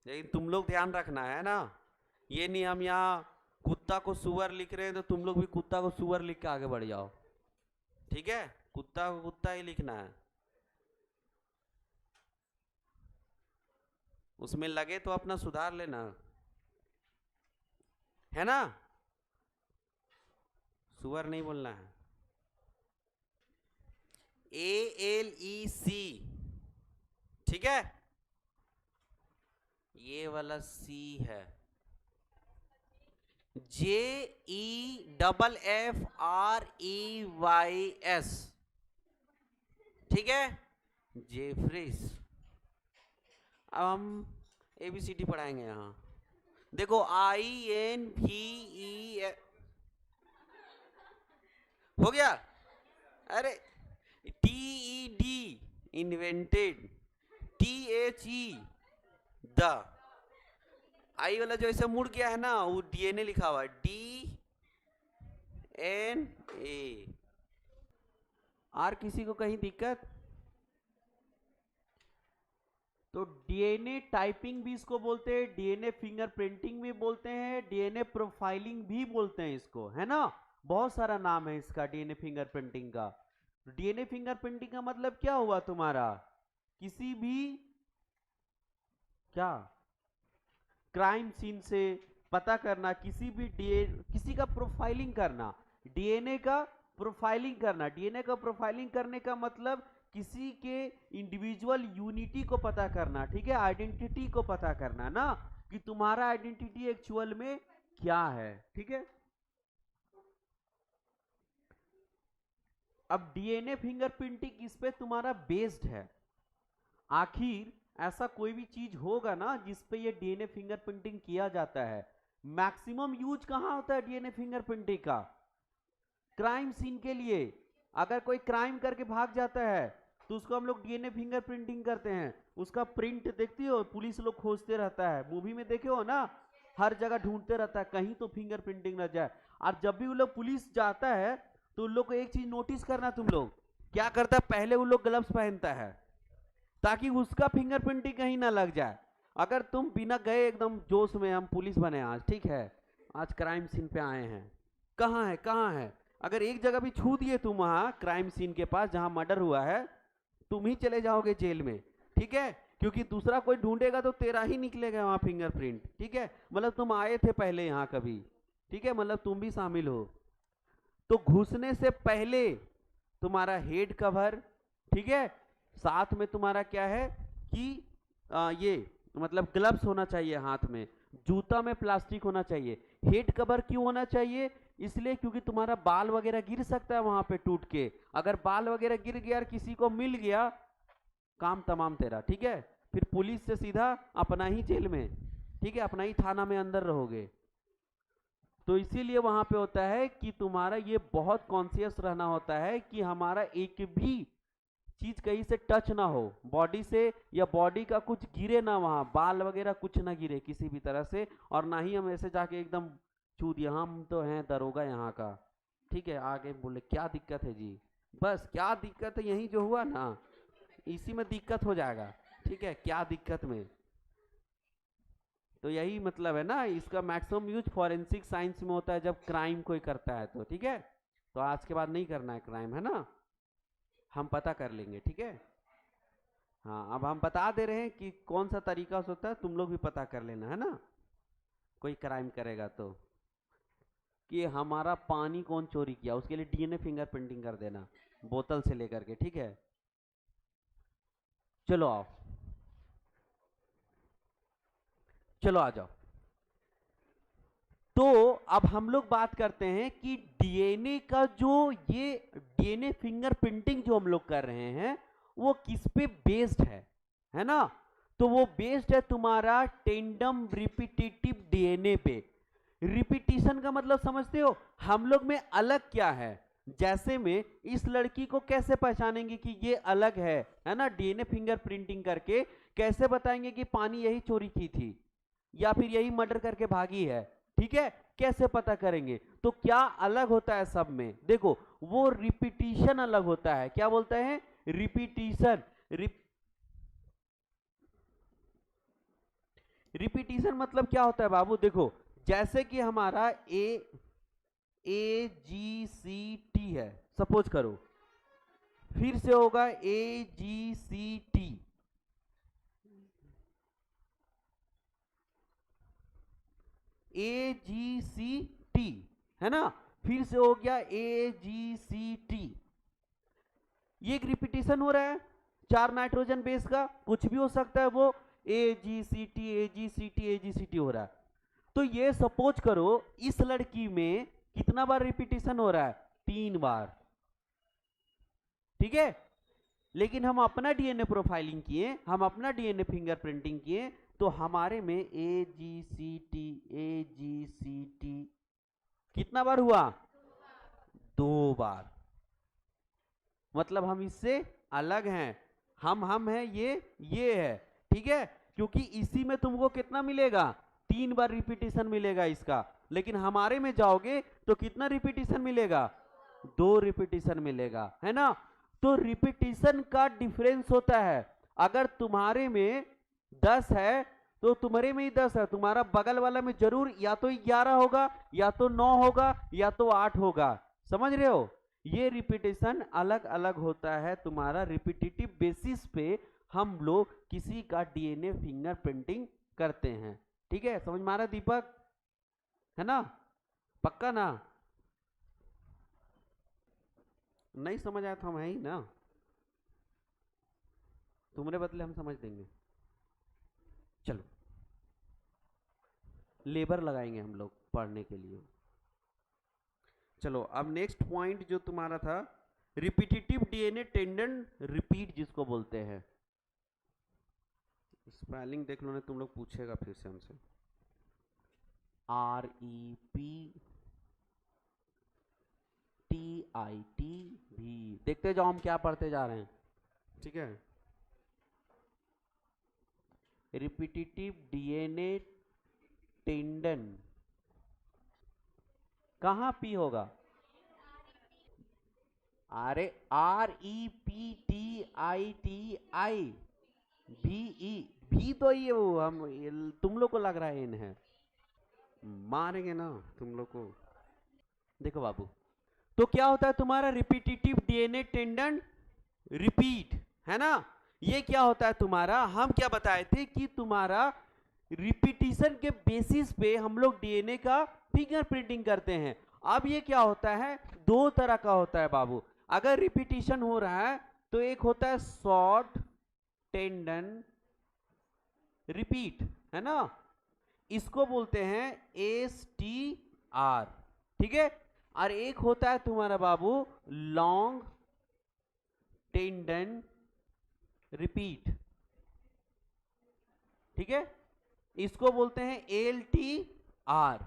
लेकिन तुम लोग ध्यान रखना है ना, ये नहीं हम यहाँ कुत्ता को सुअर लिख रहे हैं तो तुम लोग भी कुत्ता को सुअर लिख के आगे बढ़ जाओ, ठीक है, कुत्ता को कुत्ता ही लिखना है, उसमें लगे तो अपना सुधार लेना, है ना, सुअर नहीं बोलना है, ALEC, ठीक है, ये वाला सी है, JEFFREYS, ठीक है, जेफ्रिस। अब हम ABCD पढ़ाएंगे यहाँ। देखो INVE हो गया। अरे TED इन्वेंटेड, THE द, आई वाला जो ऐसे मुड़ गया है ना वो DNA लिखा हुआ है, DNA। और किसी को कहीं दिक्कत? तो DNA टाइपिंग भी इसको बोलते हैं, DNA फिंगरप्रिंटिंग भी बोलते हैं, DNA प्रोफाइलिंग भी बोलते हैं इसको, है ना। बहुत सारा नाम है इसका DNA फिंगरप्रिंटिंग का। DNA फिंगरप्रिंटिंग का मतलब क्या हुआ तुम्हारा, किसी भी क्या क्राइम सीन से पता करना, किसी का प्रोफाइलिंग करना, डीएनए का प्रोफाइलिंग करना। डीएनए का प्रोफाइलिंग करने का मतलब किसी के इंडिविजुअल यूनिटी को पता करना, ठीक है, आइडेंटिटी को पता करना ना, कि तुम्हारा आइडेंटिटी एक्चुअल में क्या है, ठीक है। अब डीएनए फिंगरप्रिंटिंग इस पे तुम्हारा बेस्ड है। आखिर ऐसा कोई भी चीज होगा ना जिसपे ये डीएनए फिंगरप्रिंटिंग किया जाता है, मैक्सिमम यूज कहां होता है डीएनए फिंगरप्रिंटिंग का? क्राइम सीन के लिए। अगर कोई क्राइम करके भाग जाता है तो उसको हम लोग डीएनए फिंगरप्रिंटिंग करते हैं, उसका प्रिंट देखती हो, पुलिस लोग खोजते रहता है, मूवी में देखे हो ना, हर जगह ढूंढते रहता है कहीं तो फिंगरप्रिंटिंग न जाए। और जब भी वो लोग पुलिस जाता है तो उन लोग को एक चीज नोटिस करना, तुम लोग क्या करता है, पहले उन लोग ग्लव्स पहनता है ताकि उसका फिंगरप्रिंटिंग कहीं ना लग जाए। अगर तुम बिना गए एकदम जोश में, हम पुलिस बने आज, ठीक है, आज क्राइम सीन पे आए हैं, कहाँ है कहाँ है, अगर एक जगह भी छू दिए तुम वहां क्राइम सीन के पास जहां मर्डर हुआ है, तुम ही चले जाओगे जेल में, ठीक है, क्योंकि दूसरा कोई ढूंढेगा तो तेरा ही निकलेगा वहां फिंगरप्रिंट, ठीक है। मतलब तुम आए थे पहले यहाँ कभी, ठीक है, मतलब तुम भी शामिल हो। तो घुसने से पहले तुम्हारा हेड कवर, ठीक है, साथ में तुम्हारा क्या है कि ये मतलब ग्लव्स होना चाहिए हाथ में, जूता में प्लास्टिक होना चाहिए। हेड कवर क्यों होना चाहिए? इसलिए क्योंकि तुम्हारा बाल वगैरह गिर सकता है वहां पे टूट के, अगर बाल वगैरह गिर गया और किसी को मिल गया, काम तमाम तेरा, ठीक है, फिर पुलिस से सीधा अपना ही जेल में, ठीक है, अपना ही थाना में अंदर रहोगे। तो इसीलिए वहां पे होता है कि तुम्हारा ये बहुत कॉन्शियस रहना होता है कि हमारा एक भी चीज कहीं से टच ना हो बॉडी से, या बॉडी का कुछ गिरे ना, वहां बाल वगैरह कुछ ना गिरे किसी भी तरह से, और ना ही हम ऐसे जाके एकदम छू दिया, हम तो हैं दरोगा यहाँ का, ठीक है, आगे बोले क्या दिक्कत है जी, बस क्या दिक्कत है, यही जो हुआ ना इसी में दिक्कत हो जाएगा, ठीक है, क्या दिक्कत में। तो यही मतलब है ना, इसका मैक्सिमम यूज फॉरेंसिक साइंस में होता है जब क्राइम कोई करता है तो, ठीक है। तो आज के बाद नहीं करना है क्राइम, है ना, हम पता कर लेंगे, ठीक है। हाँ, अब हम बता दे रहे हैं कि कौन सा तरीका होता है, तुम लोग भी पता कर लेना, है ना, कोई क्राइम करेगा तो, कि हमारा पानी कौन चोरी किया, उसके लिए डीएनए फिंगरप्रिंटिंग कर देना बोतल से लेकर के, ठीक है। चलो आओ, चलो आ जाओ। तो अब हम लोग बात करते हैं कि डीएनए का जो ये डीएनए फिंगरप्रिंटिंग जो हम लोग कर रहे हैं वो किस पे बेस्ड है ना। तो वो बेस्ड है तुम्हारा टेंडम रिपीटेटिव डीएनए पे। रिपीटिशन का मतलब समझते हो, हम लोग में अलग क्या है, जैसे में इस लड़की को कैसे पहचानेंगे कि ये अलग है ना, डीएनए फिंगरप्रिंटिंग करके कैसे बताएंगे कि पानी यही चोरी की थी या फिर यही मर्डर करके भागी है, ठीक है, कैसे पता करेंगे। तो क्या अलग होता है सब में, देखो वो रिपीटिशन अलग होता है, क्या बोलते हैं, रिपीटिशन। रिपीटिशन मतलब क्या होता है बाबू, देखो जैसे कि हमारा AGCT है, सपोज करो, फिर से होगा AGCT, AGCT, है ना, फिर से हो गया AGCT। ये एक रिपीटिशन हो रहा है, 4 नाइट्रोजन बेस का, कुछ भी हो सकता है वो, AGCT AGCT AGCT हो रहा है। तो ये सपोज करो इस लड़की में कितना बार रिपीटिशन हो रहा है, 3 बार, ठीक है। लेकिन हम अपना डीएनए प्रोफाइलिंग किए, हम अपना डीएनए फिंगरप्रिंटिंग किए, तो हमारे में AGCT AGCT कितना बार हुआ, 2 बार। मतलब हम इससे अलग हैं, हम हैं, ये है, ठीक है। क्योंकि इसी में तुमको कितना मिलेगा, 3 बार रिपीटिशन मिलेगा इसका, लेकिन हमारे में जाओगे तो कितना रिपीटिशन मिलेगा, 2 रिपीटिशन मिलेगा, है ना। तो रिपीटिशन का डिफरेंस होता है, अगर तुम्हारे में 10 है तो तुम्हारे में ही 10 है, तुम्हारा बगल वाला में जरूर या तो 11 होगा, या तो 9 होगा, या तो 8 होगा। समझ रहे हो, ये रिपीटेशन अलग अलग होता है तुम्हारा, रिपीटिटिव बेसिस पे हम लोग किसी का डीएनए फिंगरप्रिंटिंग करते हैं, ठीक है। समझ में आ रहा दीपक, है ना, पक्का ना, नहीं समझ आया तो हम है ही ना, तुम्हारे बदले हम समझ देंगे। चलो लेबर लगाएंगे हम लोग पढ़ने के लिए। चलो अब नेक्स्ट पॉइंट जो तुम्हारा था, रिपीटिटिव डीएनए टेंडेंट रिपीट जिसको बोलते हैं। स्पेलिंग देख लो ना, तुम लोग पूछेगा फिर से हमसे। REPTITV, देखते जाओ हम क्या पढ़ते जा रहे हैं, ठीक है। रिपीटिटिव डीएनए टेंडेंट, कहां पी होगा, अरे REPTITIVE, भी तो ये वो हम तुम लोग को लग रहा है इन है, मारेंगे ना तुम लोग को। देखो बाबू, तो क्या होता है तुम्हारा रिपीटिटिव डीएनए टेंडेंट रिपीट, है ना। ये क्या होता है तुम्हारा, हम क्या बताए थे कि तुम्हारा रिपीटिशन के बेसिस पे हम लोग डीएनए का फिंगरप्रिंटिंग करते हैं। अब ये क्या होता है, 2 तरह का होता है बाबू। अगर रिपीटिशन हो रहा है तो एक होता है शॉर्ट टेंडेंट रिपीट, है ना, इसको बोलते हैं STR, ठीक है। और एक होता है तुम्हारा बाबू लॉन्ग टेंडेंट रिपीट, ठीक है, इसको बोलते हैं LTR।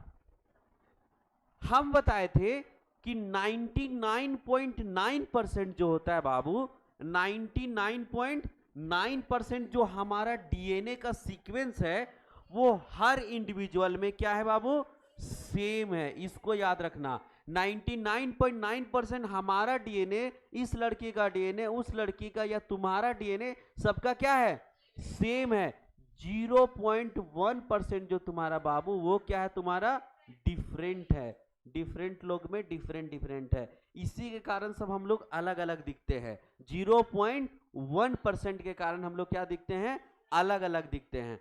हम बताए थे कि 99.9% जो होता है बाबू, 99.9% जो हमारा डीएनए का सीक्वेंस है वो हर इंडिविजुअल में क्या है बाबू, सेम है। इसको याद रखना, 99.9% हमारा डीएनए, इस लड़की का डीएनए, उस लड़की का या तुम्हारा डीएनए, सबका क्या है, सेम है। 0.1% जो तुम्हारा बाबू वो क्या है तुम्हारा, डिफरेंट है। डिफरेंट लोग में डिफरेंट डिफरेंट है, इसी के कारण सब हम लोग अलग अलग दिखते हैं। 0.1% के कारण हम लोग क्या दिखते हैं, अलग अलग दिखते हैं।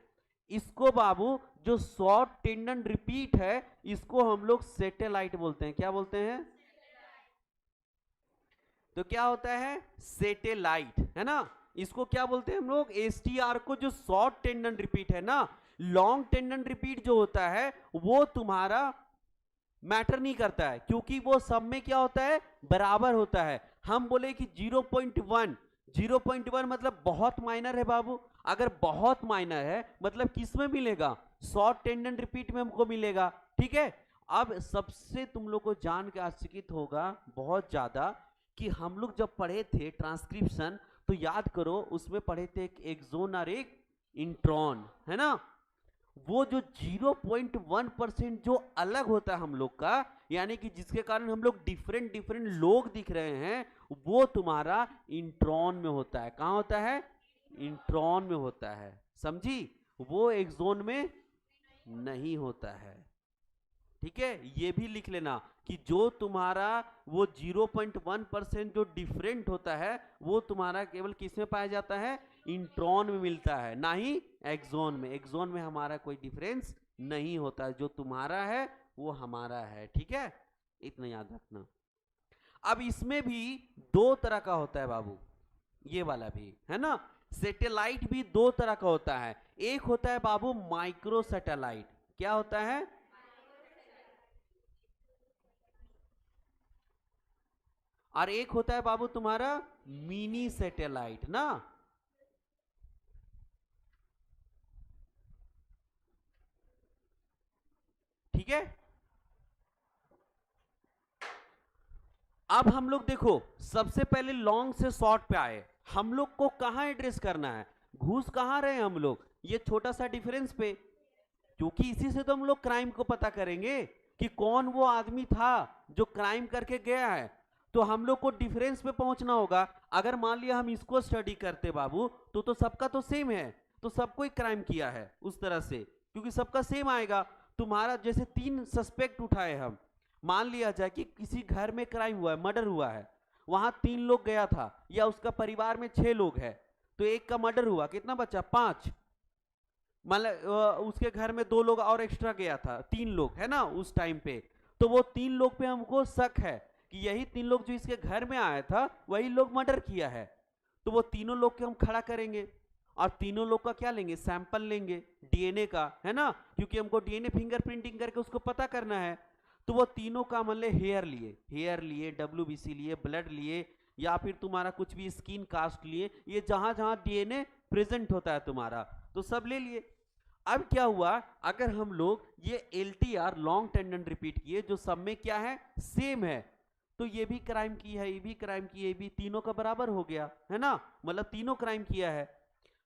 इसको बाबू जो शॉर्ट टेंडेंट रिपीट है इसको हम लोग सैटेलाइट बोलते हैं। क्या बोलते हैं, तो क्या होता है सैटेलाइट, है ना। इसको क्या बोलते हैं हम लोग, STR को। जो शॉर्ट टेंडेंट रिपीट है ना, लॉन्ग टेंडेंट रिपीट जो होता है वो तुम्हारा मैटर नहीं करता है, क्योंकि वो सब में क्या होता है, बराबर होता है। हम बोले कि 0.1 मतलब बहुत माइनर है बाबू। अगर बहुत माइनर है मतलब किस में मिलेगा, शॉर्ट टेंडेंट रिपीट में हमको मिलेगा, ठीक है। अब सबसे तुम लोग को जान के आश्चर्यचकित होगा बहुत ज्यादा कि हम लोग जब पढ़े थे ट्रांसक्रिप्शन, तो याद करो उसमें पढ़े थे एक एक्सोन और एक इंट्रॉन, है ना। वो जो 0.1% जो अलग होता है हम लोग का, यानी कि जिसके कारण हम लोग डिफरेंट डिफरेंट लोग दिख रहे हैं, वो तुम्हारा इंट्रॉन में होता है। कहां होता है, इंट्रॉन में होता है, समझी। वो एक्सोन में नहीं होता है, ठीक है। ये भी लिख लेना कि जो तुम्हारा वो 0.1% जो डिफरेंट होता है वो तुम्हारा केवल किस में पाया जाता है, इंट्रॉन में मिलता है, ना ही एक्सोन में। एक्सोन में हमारा कोई डिफरेंस नहीं होता, जो तुम्हारा है वो हमारा है, ठीक है। इतना याद रखना। अब इसमें भी 2 तरह का होता है बाबू, ये वाला भी, है ना। सैटेलाइट भी दो तरह का होता है, एक होता है बाबू माइक्रो सैटेलाइट। क्या होता है? और एक होता है बाबू तुम्हारा मिनी सैटेलाइट ना। ठीक है, अब हम लोग देखो सबसे पहले लॉन्ग से शॉर्ट पे आए, हम लोग को कहां एड्रेस करना है, घुस कहां रहे हम लोग, ये छोटा सा डिफरेंस पे, क्योंकि इसी से तो हम लोग क्राइम को पता करेंगे कि कौन वो आदमी था जो क्राइम करके गया है। तो हम लोग को डिफरेंस पे पहुंचना होगा। अगर मान लिया हम इसको स्टडी करते बाबू तो सबका तो सेम है, तो सबको ही क्राइम किया है उस तरह से, क्योंकि सबका सेम आएगा। तुम्हारा जैसे 3 सस्पेक्ट उठाए हम, मान लिया जाए कि किसी घर में क्राइम हुआ है, मर्डर हुआ है, वहां 3 लोग गया था या उसका परिवार में 6 लोग है, तो एक का मर्डर हुआ, कितना बचा 5, मतलब उसके घर में 2 लोग और एक्स्ट्रा गया था, 3 लोग है ना उस टाइम पे। तो वो 3 लोग पे हमको शक है कि यही 3 लोग जो इसके घर में आया था वही लोग मर्डर किया है। तो वो तीनों लोग के हम खड़ा करेंगे और तीनों लोग का क्या लेंगे, सैंपल लेंगे डीएनए का, है ना, क्योंकि हमको डीएनए फिंगरप्रिंटिंग करके उसको पता करना है। तो वो तीनों का मान ले हेयर लिए, डब्ल्यूबीसी लिए, ब्लड लिए, या फिर तुम्हारा कुछ भी स्किन कास्ट लिए, ये जहां जहां डीएनए प्रेजेंट होता है तुम्हारा, तो सब ले लिए। अब क्या हुआ, अगर हम लोग ये एलटीआर लॉन्ग टेंडन रिपीट किए जो सब में क्या है, सेम है, तो ये भी क्राइम की है, ये भी क्राइम की है, ये भी, तीनों का बराबर हो गया है ना, मतलब तीनों क्राइम किया है।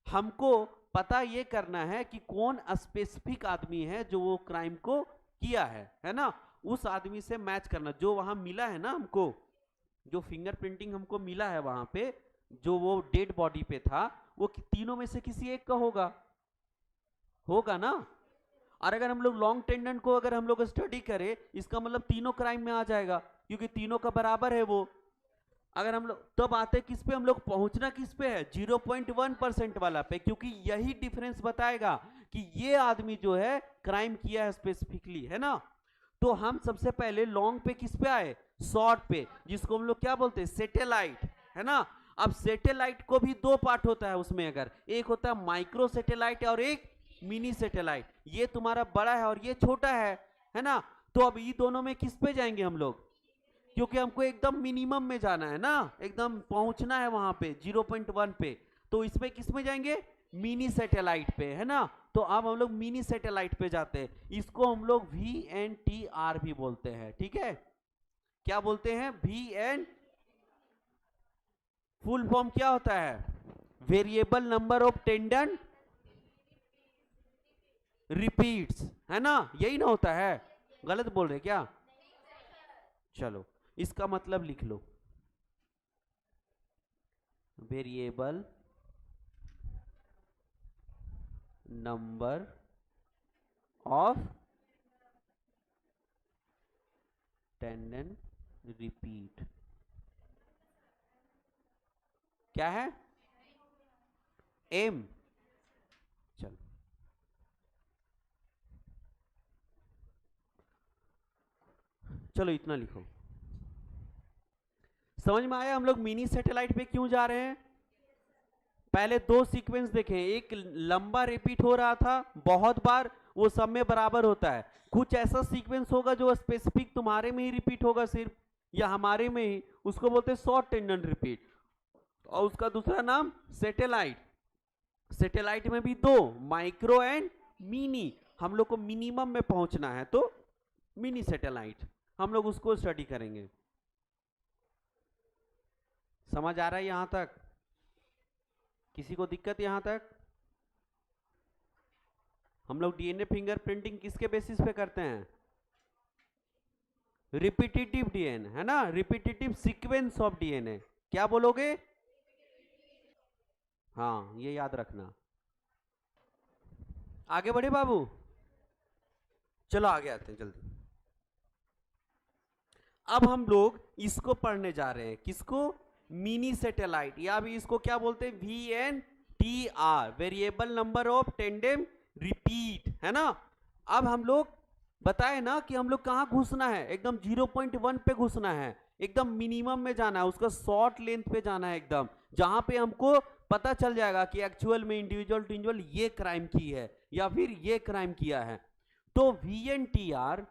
हमको पता ये करना है कि कौन स्पेसिफिक आदमी है जो वो क्राइम को किया है ना, उस आदमी से मैच करना। जो वहां मिला है ना हमको, जो फिंगरप्रिंटिंग हमको मिला है वहां पे, जो वो डेड बॉडी पे था, वो तीनों में से किसी एक का होगा ना। और अगर हम लोग लॉन्ग टेंडन को अगर हम लोग स्टडी करें, इसका मतलब तीनों क्राइम में आ जाएगा, क्योंकि तीनों का बराबर है वो। अगर हम लोग तब आते किस पे, हम लोग पहुंचना किस पे है, 0.1% वाला पे, क्योंकि यही डिफरेंस बताएगा कि ये आदमी जो है क्राइम किया है स्पेसिफिकली, है ना। तो हम सबसे पहले लॉन्ग पे किस पे आए, शॉर्ट पे, जिसको हम लोग क्या बोलते हैं, सैटेलाइट, है ना। अब सैटेलाइट को भी 2 पार्ट होता है उसमें, अगर एक होता है माइक्रो सैटेलाइट और एक मिनी सैटेलाइट। ये तुम्हारा बड़ा है और ये छोटा है ना। तो अब ये दोनों में किस पे जाएंगे हम लोग, क्योंकि हमको एकदम मिनिमम में जाना है ना, एकदम पहुंचना है वहां पे 0.1 पे, तो इसमें किस में जाएंगे, मिनी सैटेलाइट पे, है ना। तो अब हम लोग मिनी सैटेलाइट पे जाते हैं, इसको हम लोग VNTR भी बोलते हैं, ठीक है। क्या बोलते हैं, VN, फुल फॉर्म क्या होता है, variable number of tendon repeats, है ना, यही ना होता है, गलत बोल रहे क्या। चलो इसका मतलब लिख लो, variable number of tendon repeat क्या है, M। चलो चलो इतना लिखो, समझ में आया हम लोग मिनी सैटेलाइट पे क्यों जा रहे हैं। पहले 2 सीक्वेंस देखे, एक लंबा रिपीट हो रहा था बहुत बार, वो सब में बराबर होता है, कुछ ऐसा सीक्वेंस होगा जो स्पेसिफिक तुम्हारे में ही रिपीट होगा सिर्फ, या हमारे में ही, उसको बोलते हैं शॉर्ट टेंडन रिपीट, और उसका दूसरा नाम सैटेलाइट। सैटेलाइट में भी 2, माइक्रो एंड मिनी, हम लोग को मिनिमम में पहुंचना है तो मिनी सैटेलाइट, हम लोग उसको स्टडी करेंगे। समझ आ रहा है यहां तक, किसी को दिक्कत यहां तक। हम लोग डीएनए फिंगरप्रिंटिंग किसके बेसिस पे करते हैं, रिपीटेटिव डीएनए, है ना, रिपीटेटिव सीक्वेंस ऑफ डीएनए, क्या बोलोगे, हाँ ये याद रखना। आगे बढ़े बाबू, चलो आगे आते हैं जल्दी। अब हम लोग इसको पढ़ने जा रहे हैं, किसको, मिनी सैटेलाइट, या भी इसको क्या बोलते हैं, VNTR, variable number of tendon repeat, है ना। अब हम लोग बताए ना कि हम लोग कहां घुसना है, एकदम 0.1 पे घुसना है, एकदम मिनिमम में जाना है, उसका शॉर्ट लेंथ पे जाना है, एकदम जहां पे हमको पता चल जाएगा कि एक्चुअल में इंडिविजुअल टू इंडिविजुअल ये क्राइम की है या फिर ये क्राइम किया है। तो VNTR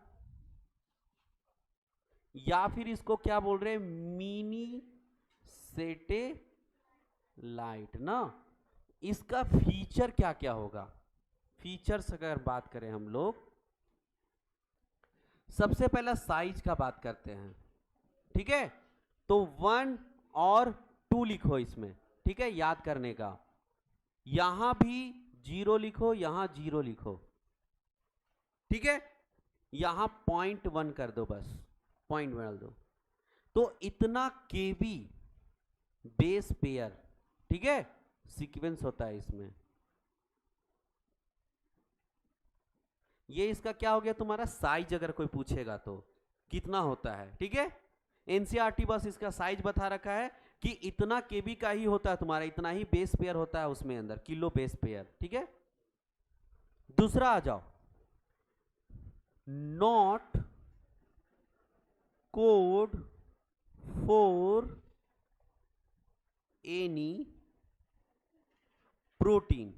या फिर इसको क्या बोल रहे हैं, मिनी सैटेलाइट ना। इसका फीचर क्या क्या होगा, फीचर्स अगर बात करें हम लोग, सबसे पहला साइज का बात करते हैं, ठीक है। तो 1 और 2 लिखो इसमें, ठीक है, याद करने का। यहां भी 0 लिखो, यहां 0 लिखो, ठीक है। यहां 0.1 कर दो, बस पॉइंट डाल दो। तो इतना केबी बेस पेयर, ठीक है, सीक्वेंस होता है इसमें। ये इसका क्या हो गया तुम्हारा साइज, अगर कोई पूछेगा तो कितना होता है, ठीक है। एनसीईआरटी बस इसका साइज बता रखा है कि इतना केबी का ही होता है तुम्हारा, इतना ही बेस पेयर होता है उसमें अंदर, किलो बेस पेयर, ठीक है। दूसरा आ जाओ, not code for any protein.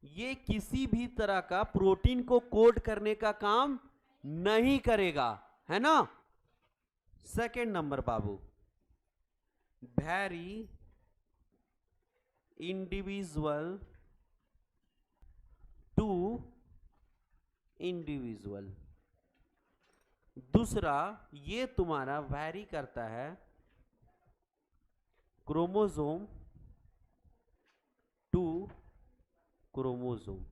ये किसी भी तरह का प्रोटीन को कोड करने का काम नहीं करेगा, है ना। सेकंड नंबर बाबू, वेरी इंडिविजुअल टू इंडिविजुअल। दूसरा, ये तुम्हारा वैरी करता है क्रोमोसोम टू क्रोमोसोम।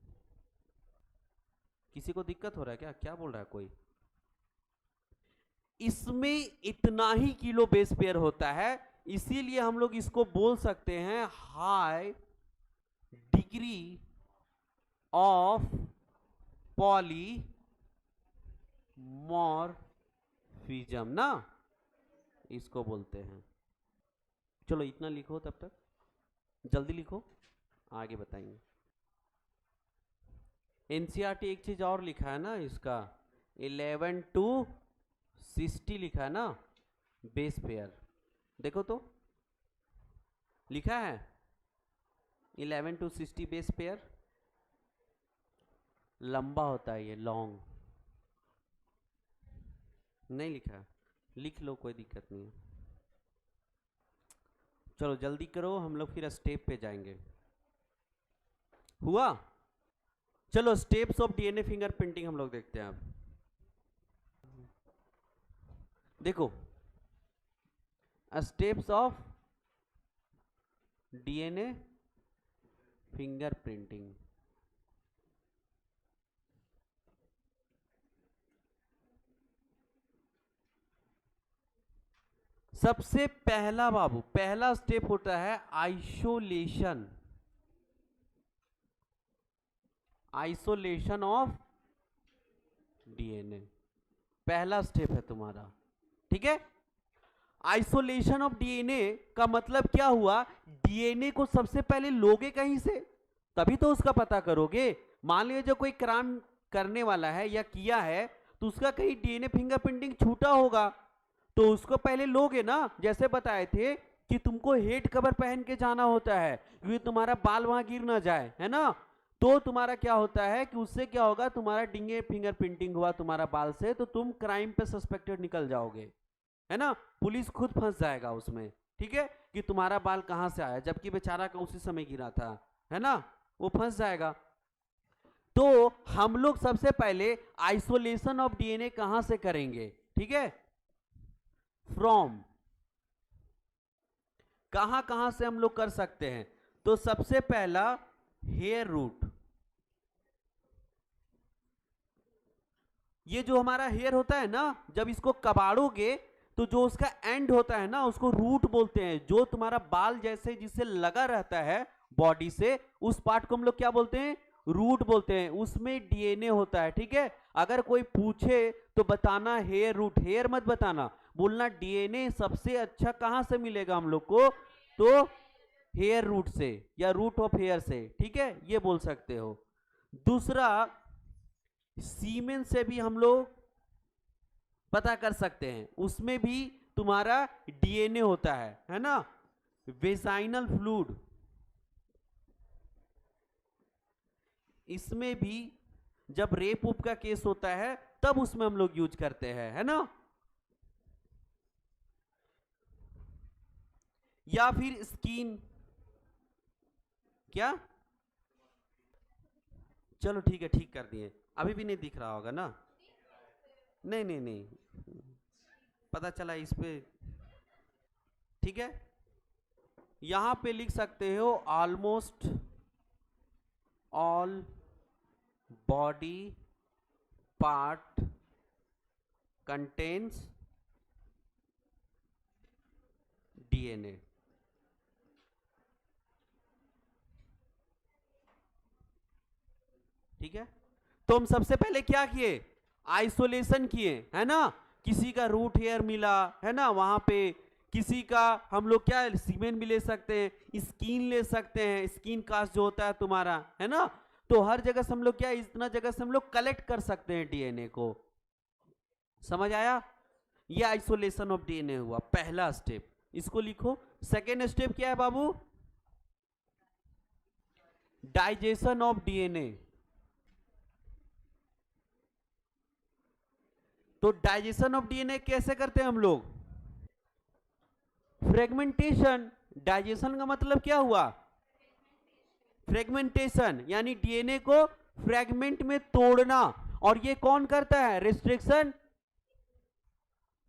किसी को दिक्कत हो रहा है क्या, क्या बोल रहा है कोई। इसमें इतना ही किलो बेस पेयर होता है, इसीलिए हम लोग इसको बोल सकते हैं हाई डिग्री ऑफ पॉलीमॉर्फिज्म ना, इसको बोलते हैं। चलो इतना लिखो, तब तक जल्दी लिखो, आगे बताएंगे। एनसीईआरटी एक चीज और लिखा है ना, इसका 11 to 60 लिखा है ना बेस पेयर, देखो तो लिखा है 11 to 60 बेस पेयर। लंबा होता है ये, लॉन्ग नहीं लिखा, लिख लो कोई दिक्कत नहीं है। चलो जल्दी करो, हम लोग फिर स्टेप पे जाएंगे। हुआ, चलो स्टेप्स ऑफ डीएनए फिंगरप्रिंटिंग हम लोग देखते हैं अब। देखो स्टेप्स ऑफ डीएनए फिंगरप्रिंटिंग। सबसे पहला बाबू, पहला स्टेप होता है आइसोलेशन, आइसोलेशन ऑफ डीएनए, पहला स्टेप है तुम्हारा, ठीक है। आइसोलेशन ऑफ डीएनए का मतलब क्या हुआ, डीएनए को सबसे पहले लोगे कहीं से, तभी तो उसका पता करोगे। मान लीजिए जो कोई क्राइम करने वाला है या किया है, तो उसका कहीं डीएनए फिंगरप्रिंटिंग छूटा होगा, तो उसको पहले लोगे ना। जैसे बताए थे कि तुमको हेड कवर पहन के जाना होता है क्योंकि तुम्हारा बाल वहां गिर ना जाए, है ना। तो तुम्हारा क्या होता है कि उससे क्या होगा, तुम्हारा डीएनए फिंगरप्रिंटिंग हुआ तुम्हारा बाल से, तो तुम क्राइम पे सस्पेक्टेड निकल जाओगे, है ना। पुलिस खुद फंस जाएगा उसमें, ठीक है, कि तुम्हारा बाल कहां से आया, जबकि बेचारा का उसी समय गिरा था, है ना, वो फंस जाएगा। तो हम लोग सबसे पहले आइसोलेशन ऑफ डीएनए कहां से करेंगे, ठीक है, फ्रॉम, कहां कहां से हम लोग कर सकते हैं। तो सबसे पहला हेयर रूट, ये जो हमारा हेयर होता है ना, जब इसको कबाड़ोगे तो जो उसका एंड होता है ना, उसको रूट बोलते हैं। जो तुम्हारा बाल जैसे जिससे लगा रहता है बॉडी से, उस पार्ट को हम लोग क्या बोलते हैं, रूट बोलते हैं। उसमें डीएनए होता है, ठीक है। अगर कोई पूछे तो बताना हेयर रूट, हेयर मत बताना, बोलना डीएनए सबसे अच्छा कहां से मिलेगा हम लोग को, तो हेयर रूट से या रूट ऑफ हेयर से, ठीक है, ये बोल सकते हो। दूसरा, सीमेन से भी हम लोग पता कर सकते हैं, उसमें भी तुम्हारा डीएनए होता है ना। वेजाइनल फ्लूइड, इसमें भी जब रेप उप का केस होता है तब उसमें हम लोग यूज करते हैं, है ना। या फिर स्किन, क्या, चलो ठीक है, ठीक कर दिए। अभी भी नहीं दिख रहा होगा ना? नहीं नहीं नहीं, पता चला इस पे, ठीक है। यहां पे लिख सकते हो almost all body part contains DNA. ठीक है, तो हम सबसे पहले क्या किए, आइसोलेशन किए, है ना। किसी का रूट हेयर मिला, है ना, वहां पे किसी का हम लोग क्या सीमेन भी ले सकते हैं, स्किन ले सकते हैं, स्किन कास्ट जो होता है तुम्हारा, है ना। तो हर जगह से हम लोग क्या, इतना जगह से हम लोग कलेक्ट कर सकते हैं डीएनए को। समझ आया? ये आइसोलेशन ऑफ डीएनए हुआ पहला स्टेप, इसको लिखो। सेकेंड स्टेप क्या है बाबू? Digestion of DNA. तो डाइजेशन ऑफ डीएनए कैसे करते हैं हम लोग? फ्रेगमेंटेशन। डाइजेशन का मतलब क्या हुआ? फ्रेगमेंटेशन, यानी डीएनए को फ्रेगमेंट में तोड़ना। और ये कौन करता है? रेस्ट्रिक्शन।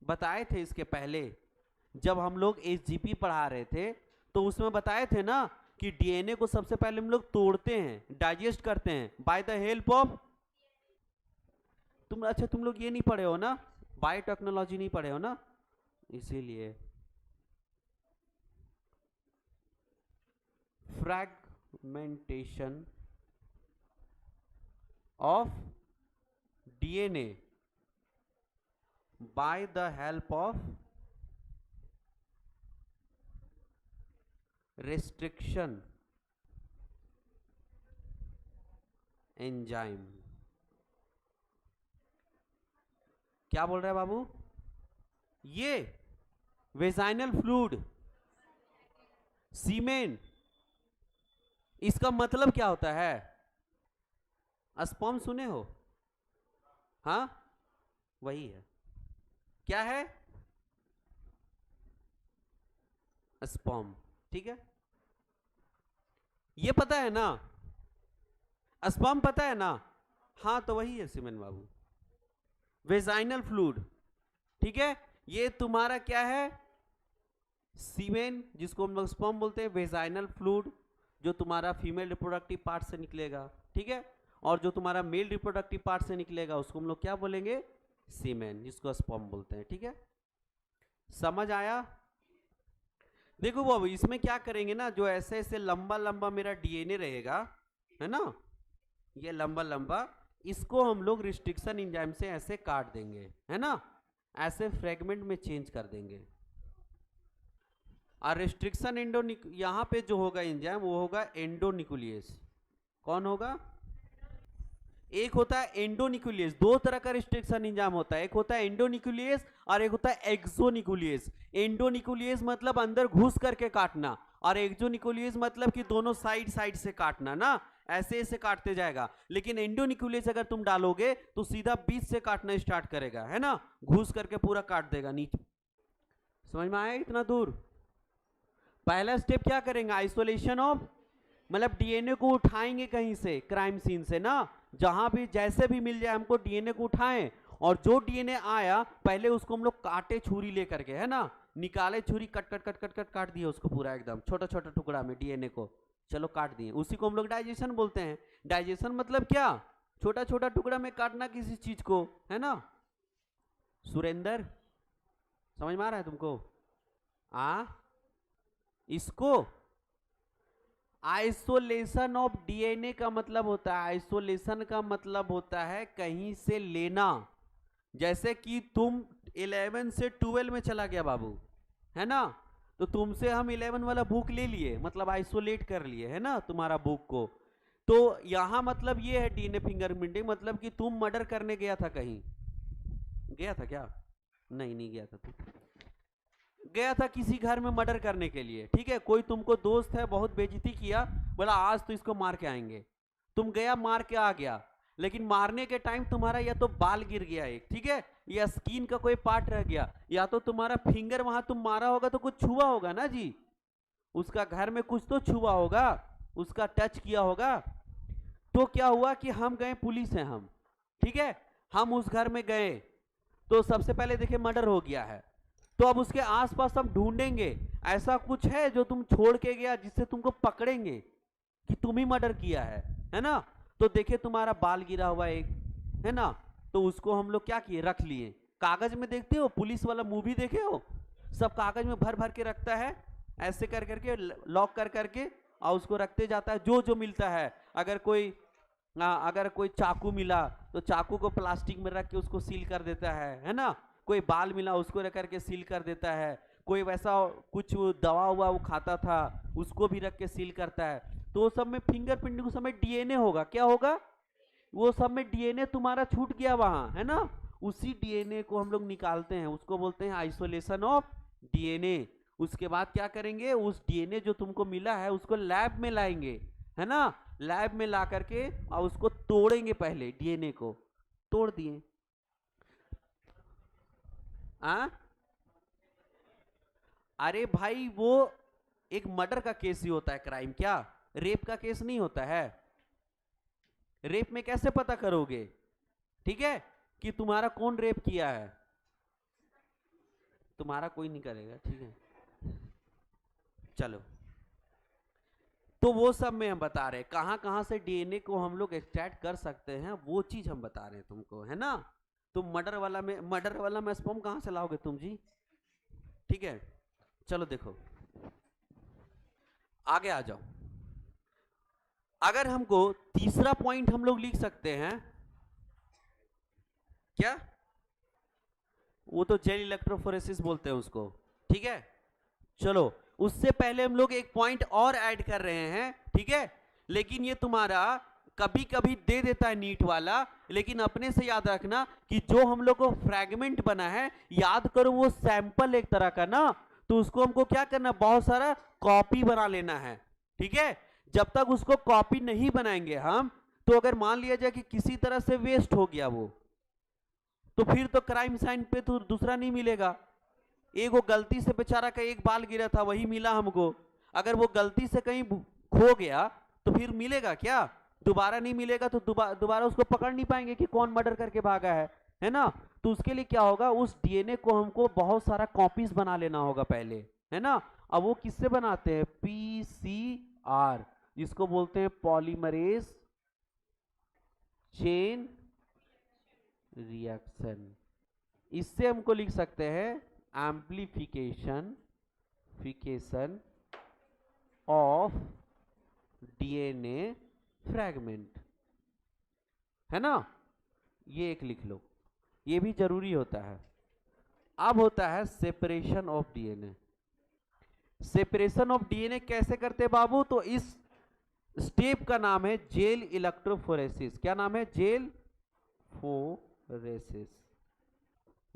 बताए थे इसके पहले जब हम लोग एसजीपी पढ़ा रहे थे, तो उसमें बताए थे ना कि डीएनए को सबसे पहले हम लोग तोड़ते हैं, डाइजेस्ट करते हैं बाय द हेल्प ऑफ, अच्छा तुम लोग ये नहीं पढ़े हो ना, बायोटेक्नोलॉजी नहीं पढ़े हो ना, इसीलिए। Fragmentation of DNA by the help of restriction enzyme. क्या बोल रहे हैं बाबू? ये वेजाइनल फ्लूइड, सीमेन, इसका मतलब क्या होता है? स्पर्म सुने हो? हाँ, वही है। क्या है? स्पर्म, ठीक है। ये पता है ना, स्पर्म पता है ना? हाँ, तो वही है सीमेन बाबू, वेजाइनल फ्लूइड, ठीक है। ये तुम्हारा क्या है? सीमेन, जिसको हम लोग स्पर्म बोलते हैं, वेजाइनल फ्लूइड जो तुम्हारा फीमेल रिप्रोडक्टिव पार्ट से निकलेगा, ठीक है। और जो तुम्हारा मेल रिप्रोडक्टिव पार्ट से निकलेगा उसको हम लोग क्या बोलेंगे? सीमेन, जिसको स्पर्म बोलते हैं, ठीक है। समझ आया? देखो बाबू, इसमें क्या करेंगे ना, जो ऐसे ऐसे लंबा लंबा मेरा डीएनए रहेगा, है ना, ये लंबा लंबा, इसको हम लोग रिस्ट्रिक्शन एंजाइम से ऐसे काट देंगे, है ना, ऐसे फ्रेगमेंट में चेंज कर देंगे। और रिस्ट्रिक्शन यहां पे जो होगा एंजाइम वो होगा एंडोन्यूक्लियस। कौन होगा? एक होता है एंडोन्यूक्लियस, दो तरह का रिस्ट्रिक्शन एंजाइम होता है, एक होता है एंडोन्यूक्लियस और एक होता है एक्सोन्यूक्लियस। एंडोन्यूक्लियस मतलब अंदर घुस करके काटना, और एक्सोन्यूक्लियस मतलब कि दोनों साइड साइड से काटना ना, ऐसे ऐसे काटते जाएगा। लेकिन एंडोन्यूक्लियस अगर तुम डालोगे तो सीधा बीच से काटना स्टार्ट करेगा, है ना, घुस करके पूरा काट देगा नीचे। समझ में आया इतना दूर? पहला स्टेप क्या करेंगे? आइसोलेशन ऑफ, मतलब डीएनए को उठाएंगे कहीं से, क्राइम सीन से ना, जहां भी जैसे भी मिल जाए हमको डीएनए को उठाएं, और जो डीएनए आया पहले उसको हम लोग काटे छुरी लेकर के, है ना, निकाले छुरी, cut cut cut cut cut काट दिए उसको पूरा एकदम छोटा छोटा टुकड़ा में डीएनए को, चलो काट दिए, उसी को हम लोग डाइजेशन बोलते हैं। डाइजेशन मतलब क्या? छोटा छोटा टुकड़ा में काटना किसी चीज को, है ना। सुरेंद्र, समझ में आ रहा है तुमको? इसको आइसोलेशन ऑफ डीएनए का मतलब होता है, आइसोलेशन का मतलब होता है कहीं से लेना। जैसे कि तुम 11 से 12 में चला गया बाबू, है ना, तो तुमसे हम 11 वाला बुक ले लिए, मतलब आइसोलेट कर लिए, है ना, तुम्हारा बुक को। तो यहां मतलब ये है डीएनए फिंगरप्रिंटिंग, मतलब कि तुम मर्डर करने गया था, कहीं गया था क्या? नहीं, नहीं गया था तू, गया था किसी घर में मर्डर करने के लिए, ठीक है, कोई तुमको दोस्त है बहुत बेइज्जती किया, बोला आज तो इसको मार के आएंगे, तुम गया मार के आ गया, लेकिन मारने के टाइम तुम्हारा या तो बाल गिर गया एक, ठीक है, या स्किन का कोई पार्ट रह गया, या तो तुम्हारा फिंगर वहां तुम मारा होगा तो कुछ छुआ होगा ना जी, उसका घर में कुछ तो छुआ होगा, उसका टच किया होगा। तो क्या हुआ कि हम गए, पुलिस हैं हम, ठीक है, हम उस घर में गए तो सबसे पहले देखे मर्डर हो गया है, तो अब उसके आसपास हम ढूंढेंगे ऐसा कुछ है जो तुम छोड़ के गया जिससे तुमको पकड़ेंगे कि तुम ही मर्डर किया है ना। तो देखे तुम्हारा बाल गिरा हुआ एक, है ना, तो उसको हम लोग क्या किए, रख लिए। कागज में देखते हो, पुलिस वाला मूवी देखे हो, सब कागज में भर भर के रखता है, ऐसे कर करके लॉक कर करके और उसको रखते जाता है जो जो मिलता है। अगर कोई चाकू मिला तो चाकू को प्लास्टिक में रख के उसको सील कर देता है ना, कोई बाल मिला उसको रख करके सील कर देता है, कोई वैसा कुछ दवा हुआ वो खाता था उसको भी रख के सील करता है। तो सब में फिंगरप्रिंटिंग उस समय डीएनए होगा, क्या होगा, वो सब में डीएनए तुम्हारा छूट गया वहां, है ना, उसी डीएनए को हम लोग निकालते हैं, उसको बोलते हैं आइसोलेशन ऑफ डीएनए। उसके बाद क्या करेंगे, उस डीएनए जो तुमको मिला है उसको लैब में लाएंगे, है ना, लैब में ला करके और उसको तोड़ेंगे, पहले डीएनए को तोड़ दिए। अरे भाई वो एक मर्डर का केस ही होता है, क्राइम, क्या रेप का केस नहीं होता है। रेप में कैसे पता करोगे, ठीक है, कि तुम्हारा कौन रेप किया है, तुम्हारा कोई नहीं करेगा, ठीक है। चलो, तो वो सब में हम बता रहे कहां कहां से डीएनए को हम लोग एक्सट्रैक्ट कर सकते हैं, वो चीज हम बता रहे हैं तुमको, है ना। तुम मर्डर वाला में स्पर्म कहां से लाओगे तुम जी, ठीक है। चलो देखो आगे आ जाओ। अगर हमको तीसरा पॉइंट हम लोग लिख सकते हैं, क्या, वो तो जेल इलेक्ट्रोफोरेसिस बोलते हैं उसको, ठीक है। चलो उससे पहले हम लोग एक पॉइंट और ऐड कर रहे हैं, ठीक है, लेकिन ये तुम्हारा कभी कभी दे देता है नीट वाला, लेकिन अपने से याद रखना कि जो हम लोग को फ्रैगमेंट बना है, याद करो वो सैंपल एक तरह का ना, तो उसको हमको क्या करना, बहुत सारा कॉपी बना लेना है, ठीक है। जब तक उसको कॉपी नहीं बनाएंगे हम, तो अगर मान लिया जाए कि किसी तरह से वेस्ट हो गया वो, तो फिर तो क्राइम साइन पे तो दूसरा नहीं मिलेगा। एक वो गलती से बेचारा का एक बाल गिरा था वही मिला हमको, अगर वो गलती से कहीं खो गया तो फिर मिलेगा क्या, दोबारा नहीं मिलेगा, तो दोबारा उसको पकड़ नहीं पाएंगे कि कौन मर्डर करके भागा है ना। तो उसके लिए क्या होगा, उस डीएनए को हमको बहुत सारा कॉपीज बना लेना होगा पहले, है ना। अब वो किससे बनाते हैं, पीसीआर, जिसको बोलते हैं पॉलीमरेज चेन रिएक्शन। इससे हमको लिख सकते हैं एम्प्लीफिकेशन ऑफ डीएनए फ्रैगमेंट, है ना, ये एक लिख लो, ये भी जरूरी होता है। अब होता है separation of DNA. Separation of DNA कैसे करते हैं बाबू, तो इस स्टेप का नाम है जेल इलेक्ट्रोफोरेसिस। क्या नाम है, जेल फोरेसिस।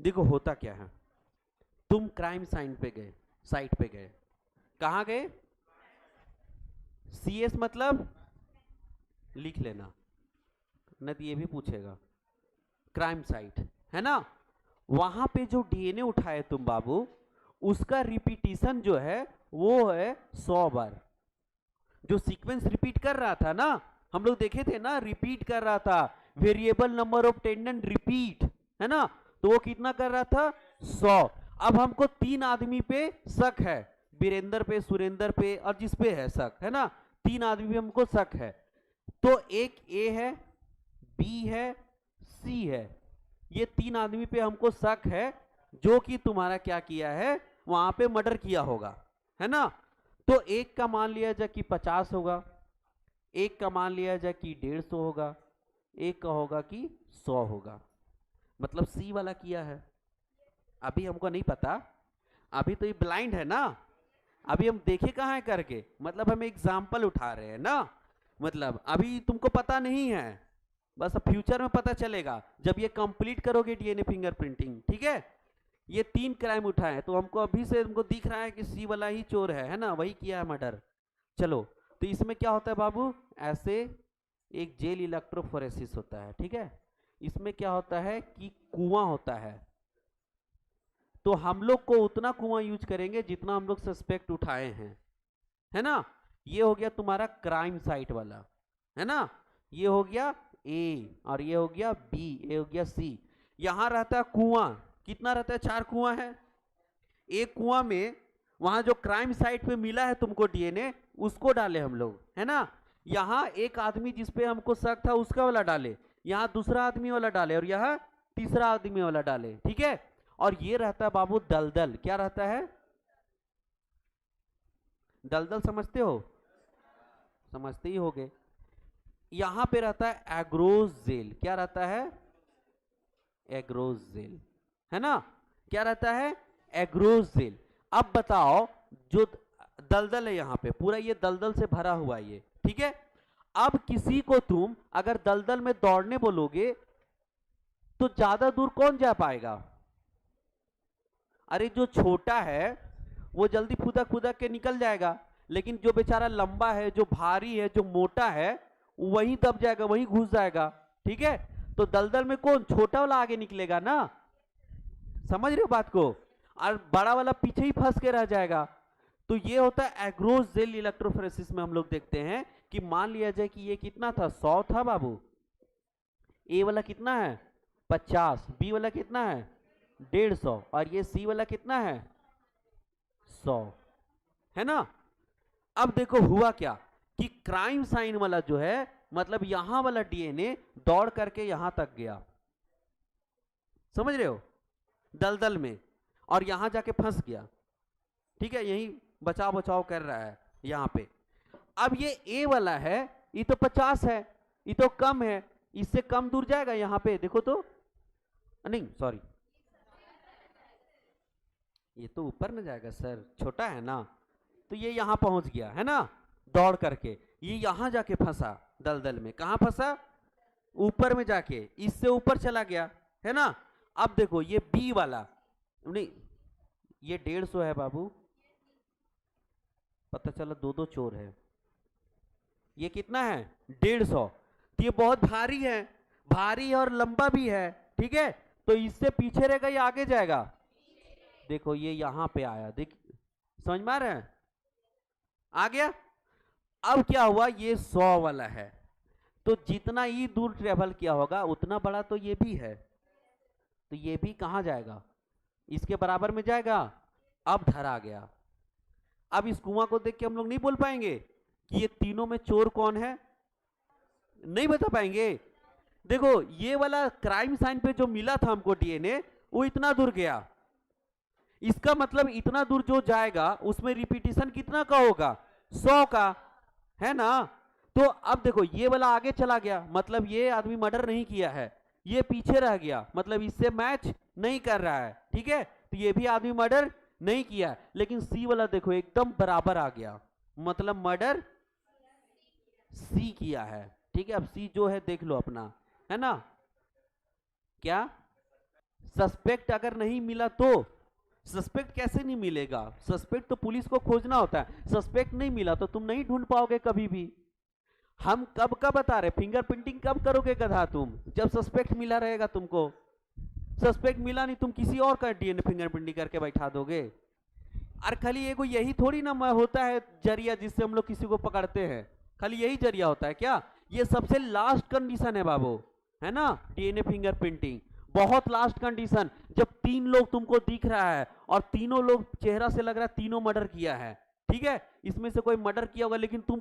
देखो होता क्या है, तुम क्राइम साइट पे गए, कहां गए, सीएस मतलब लिख लेना, नहीं तो ये भी पूछेगा, क्राइम साइट, है ना। वहां पे जो डीएनए उठाए तुम बाबू, उसका रिपीटिशन जो है वो है 100 बार। जो सीक्वेंस रिपीट कर रहा था ना, हम लोग देखे थे ना, रिपीट कर रहा था, वेरिएबल नंबर ऑफ टेंडेंट रिपीट, है ना, तो वो कितना कर रहा था, 100। अब हमको 3 आदमी पे शक है, वीरेंद्र पे, सुरेंद्र पे और जिस पे है शक, है ना, 3 आदमी पे हमको शक है। तो एक ए है, बी है, सी है, ये 3 आदमी पे हमको शक है जो कि तुम्हारा क्या किया है, वहां पे मर्डर किया होगा, है ना। तो एक का मान लिया जाए कि 50 होगा, एक का मान लिया जाए कि 150 होगा, एक का होगा कि 100 होगा, मतलब सी वाला किया है। अभी हमको नहीं पता, अभी तो ये ब्लाइंड है ना, अभी हम देखे कहाँ है करके, मतलब हम एग्जाम्पल उठा रहे हैं ना, मतलब अभी तुमको पता नहीं है, बस अब फ्यूचर में पता चलेगा जब ये कंप्लीट करोगे डीएनए फिंगरप्रिंटिंग, ठीक है। ये 3 क्राइम उठाए हैं, तो हमको अभी से हमको दिख रहा है कि सी वाला ही चोर है ना, वही किया है मर्डर। चलो, तो इसमें क्या होता है बाबू, ऐसे एक जेल इलेक्ट्रोफोरेसिस होता है, ठीक है। इसमें क्या होता है कि कुआं होता है, तो हम लोग को उतना कुआं यूज करेंगे जितना हम लोग सस्पेक्ट उठाए हैं, है ना। ये हो गया तुम्हारा क्राइम साइट वाला, है ना। ये हो गया ए और ये हो गया बी, ये हो गया सी। यहां रहता है कुआं, कितना रहता है, 4 कुआं है। एक कुआं में वहां जो क्राइम साइट पे मिला है तुमको डीएनए, उसको डाले हम लोग, है ना। यहां एक आदमी जिसपे हमको शक था उसका वाला डाले, यहां दूसरा आदमी वाला डाले, और यहां तीसरा आदमी वाला डाले, ठीक है। और ये रहता है बाबू दलदल, क्या रहता है, दलदल समझते हो, समझते ही होगे। यहां पे रहता है एग्रोज जेल, क्या रहता है, एग्रोज जेल, है ना। क्या रहता है, एग्रोज जेल। अब बताओ, जो दलदल है यहां पे पूरा, ये दलदल से भरा हुआ है ये, ठीक है। अब किसी को तुम अगर दलदल में दौड़ने बोलोगे तो ज्यादा दूर कौन जा पाएगा, अरे जो छोटा है वो जल्दी फुदक फुदक के निकल जाएगा, लेकिन जो बेचारा लंबा है, जो भारी है, जो मोटा है, वहीं दब जाएगा, वहीं घुस जाएगा, ठीक है। तो दलदल में कौन, छोटा वाला आगे निकलेगा ना, समझ रहे हो बात को, और बड़ा वाला पीछे ही फंस के रह जाएगा। तो ये होता है एग्रोज जेल इलेक्ट्रोफोरेसिस में। हम लोग देखते हैं कि मान लिया जाए कि ये कितना था, 100 था बाबू, ए वाला कितना है 50, बी वाला कितना है 150, और ये सी वाला कितना है 100, है ना। अब देखो हुआ क्या कि क्राइम साइन वाला जो है, मतलब यहां वाला डीएनए दौड़ करके यहां तक गया, समझ रहे हो, दलदल में, और यहां जाके फंस गया, ठीक है, यही बचाव बचाव कर रहा है यहां पे। अब ये ए वाला है, ये तो 50 है, ये तो कम है, इससे कम दूर जाएगा, यहां पे देखो तो, नहीं सॉरी, ये तो ऊपर न जाएगा सर, छोटा है ना, तो ये यहां पहुंच गया, है ना, दौड़ करके ये यहां जाके फंसा दलदल में, कहां फंसा, ऊपर में जाके, इससे ऊपर चला गया, है ना। अब देखो ये बी वाला, नहीं ये 150 है बाबू, पता चला 2-2 चोर है, ये कितना है 150, तो ये बहुत भारी है, भारी और लंबा भी है, ठीक है। तो इससे पीछे रहेगा या आगे जाएगा, देखो ये यहां पे आया, देख समझ में आ रहा है, आ गया। अब क्या हुआ, ये 100 वाला है, तो जितना ही दूर ट्रेवल किया होगा उतना बड़ा तो ये भी है, तो ये भी कहां जाएगा, इसके बराबर में जाएगा। अब धरा गया। अब इस कुआं को देख के हम लोग नहीं बोल पाएंगे कि ये तीनों में चोर कौन है, नहीं बता पाएंगे। देखो ये वाला क्राइम साइन पे जो मिला था हमको डीएनए, वो इतना दूर गया, इसका मतलब इतना दूर जो जाएगा उसमें रिपीटिशन कितना का होगा, 100 का, है ना। तो अब देखो ये वाला आगे चला गया, मतलब ये आदमी मर्डर नहीं किया है, ये पीछे रह गया, मतलब इससे मैच नहीं कर रहा है, ठीक है। तो ये भी आदमी मर्डर नहीं किया है, लेकिन सी वाला देखो एकदम बराबर आ गया, मतलब मर्डर सी किया है, ठीक है। अब सी जो है देख लो अपना, है ना। क्या सस्पेक्ट अगर नहीं मिला तो, सस्पेक्ट कैसे नहीं मिलेगा, सस्पेक्ट तो पुलिस को खोजना होता है, सस्पेक्ट नहीं मिला तो तुम नहीं ढूंढ पाओगे कभी भी। हम कब का बता रहे, फिंगरप्रिंटिंग कब करोगे गधा तुम, जब सस्पेक्ट मिला रहेगा तुमको, सस्पेक्ट मिला नहीं तुम किसी और का डीएनए फिंगरप्रिंटिंग करके बैठा दोगे। और खाली एगो यही थोड़ी ना होता है जरिया जिससे हम लोग किसी को पकड़ते हैं, खाली यही जरिया होता है क्या, ये सबसे लास्ट कंडीशन है बाबू, है ना, डीएनए फिंगरप्रिंटिंग बहुत लास्ट कंडीशन, जब 3 लोग तुमको दिख रहा है और तीनों लोग चेहरा से लग रहा है तीनों मर्डर किया है, ठीक है, इसमें से कोई मर्डर किया होगा लेकिन तुम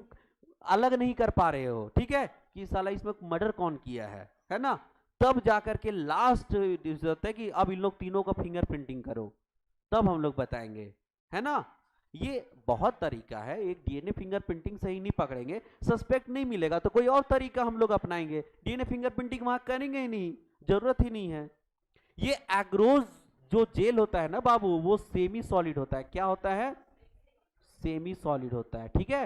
अलग नहीं कर पा रहे हो, ठीक है, कि साला इसमें मर्डर कौन किया है ना, तब जाकर के लास्ट होता है कि अब इन लोग तीनों का फिंगरप्रिंटिंग करो, तब हम लोग बताएंगे, है ना। ये बहुत तरीका है, एक डीएनए फिंगरप्रिंटिंग से ही नहीं पकड़ेंगे, सस्पेक्ट नहीं मिलेगा तो कोई और तरीका हम लोग अपनाएंगे, डीएनए फिंगरप्रिंटिंग वहां करेंगे ही नहीं, जरूरत ही नहीं है। ये एग्रोज जो जेल होता है ना बाबू, वो सेमी सॉलिड होता है, क्या होता है, सेमी सॉलिड होता है, ठीक है।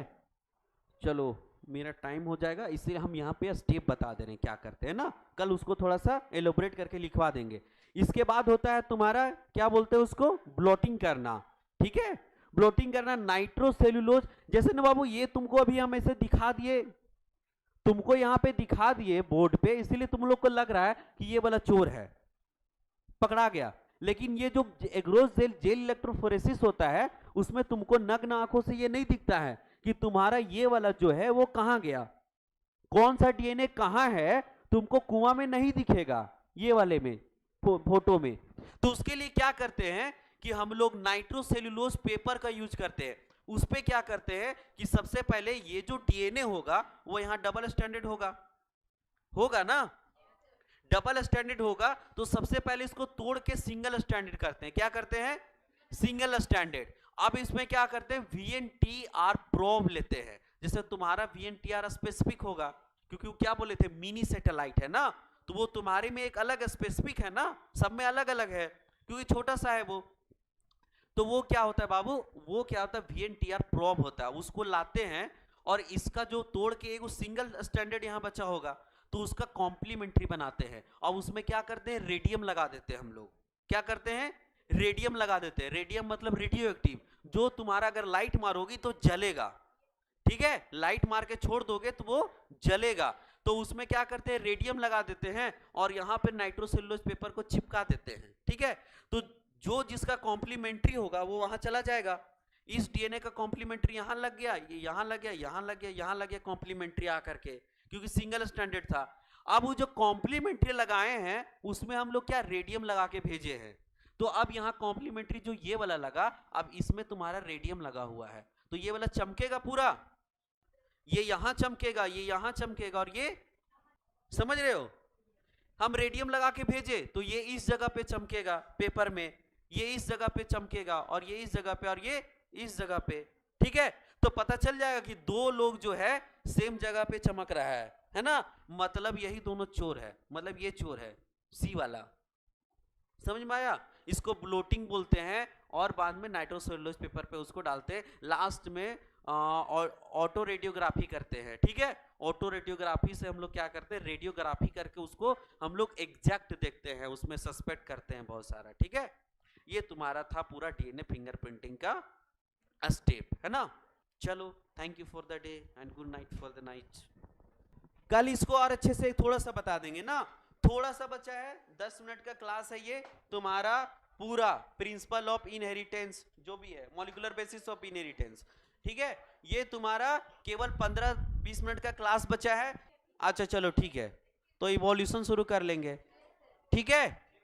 चलो मेरा टाइम हो जाएगा, इसलिए हम यहाँ पे स्टेप बता दे रहे हैं क्या करते हैं ना, कल उसको थोड़ा सा एलोबरेट करके लिखवा देंगे। इसके बाद होता है तुम्हारा क्या बोलते हैं उसको, ब्लोटिंग करना। ठीक है, ब्लोटिंग करना नाइट्रोसेल्यूलोज। जैसे ना बाबू ये तुमको अभी हम ऐसे दिखा दिए, तुमको यहाँ पे दिखा दिए बोर्ड पे, इसीलिए तुम लोग को लग रहा है कि ये वाला चोर है, पकड़ा गया। लेकिन ये जो एग्रोस जेल इलेक्ट्रोफोरेसिस होता है उसमें तुमको नग्न आंखों से ये नहीं दिखता है कि तुम्हारा ये वाला जो है वो कहां गया, कौन सा डीएनए कहां है, तुमको कुआं में नहीं दिखेगा ये वाले में फोटो में। तो उसके लिए क्या करते हैं कि हम लोग नाइट्रोसेल्यूलोज पेपर का यूज करते हैं। उस पे क्या करते हैं कि सबसे पहले ये जो डीएनए होगा वो यहां डबल स्टैंडर्ड होगा ना, डबल स्टैंडर्ड होगा। तो सबसे पहले इसको तोड़ के सिंगल स्टैंडर्ड करते हैं। क्या करते हैं, सिंगल स्टैंडर्ड। अब इसमें क्या करते हैं, VNTR प्रोब लेते हैं। जैसे तुम्हारा VNTR स्पेसिफिक होगा क्योंकि वो क्या बोले थे, मिनी सैटेलाइट है ना, तो वो तुम्हारे में एक अलग स्पेसिफिक है ना, सब में अलग अलग है क्योंकि छोटा सा है वो। तो वो क्या होता है बाबू, वो क्या होता है, VNTR प्रोब होता है, उसको लाते हैं और इसका जो तोड़ के एक सिंगल स्टैंडर्ड यहां बचा होगा तो उसका कॉम्प्लीमेंट्री बनाते हैं और उसमें क्या करते हैं, रेडियम लगा देते हैं हम लोग। क्या करते हैं, रेडियम लगा देते हैं। रेडियम मतलब रेडियो एक्टिव, जो तुम्हारा अगर लाइट मारोगी तो जलेगा। ठीक है, लाइट मार के छोड़ दोगे तो वो जलेगा। तो उसमें क्या करते हैं, रेडियम लगा देते हैं और यहां पे नाइट्रोसेल्यूलोज पेपर को चिपका देते हैं। ठीक है, तो जो जिसका कॉम्प्लीमेंट्री होगा वो वहां चला जाएगा। इस डीएनए का कॉम्प्लीमेंट्री यहां लग गया, ये यहां लग गया, यहां लग गया, यहां लग गया कॉम्प्लीमेंट्री आकर के, क्योंकि सिंगल स्टैंडर्ड था। अब वो जो कॉम्प्लीमेंट्री लगाए हैं उसमें हम लोग क्या रेडियम लगा के भेजे हैं। तो अब यहाँ कॉम्प्लीमेंट्री जो ये वाला लगा, अब इसमें तुम्हारा रेडियम लगा हुआ है तो ये वाला चमकेगा पूरा, ये यहां चमकेगा, ये यहां चमकेगा और ये, समझ रहे हो। हम रेडियम लगा के भेजे तो ये इस जगह पे चमकेगा पेपर में, ये इस जगह पे चमकेगा और ये इस जगह पे और ये इस जगह पे। ठीक है, तो पता चल जाएगा कि दो लोग जो है सेम जगह पे चमक रहा है ना, मतलब यही दोनों चोर है, मतलब ये चोर है सी वाला। समझ में आया, इसको ब्लोटिंग बोलते हैं और बाद में नाइट्रोसेल्यूलोज पेपर पे उसको डालते हैं। लास्ट में ऑटो रेडियोग्राफी करते हैं। ठीक है, ऑटो रेडियोग्राफी से हम लोग क्या करते हैं, रेडियोग्राफी करके उसको हम लोग एग्जैक्ट देखते हैं, उसमें सस्पेक्ट करते हैं बहुत सारा। ठीक है, ये तुम्हारा था पूरा डीएनए फिंगरप्रिंटिंग का स्टेप, है ना। चलो, thank you for the day and good night for the night. कल इसको और अच्छे से थोड़ा सा बता देंगे ना, थोड़ा सा बचा है, 10 मिनट का क्लास है ये तुम्हारा पूरा, प्रिंसिपल ऑफ इनहेरिटेंस जो भी है, मॉलिक्यूलर बेसिस ऑफ इनहेरिटेंस। ठीक है, ये तुम्हारा केवल 15-20 मिनट का क्लास बचा है। अच्छा चलो ठीक है, तो इवोल्यूशन शुरू कर लेंगे। ठीक है।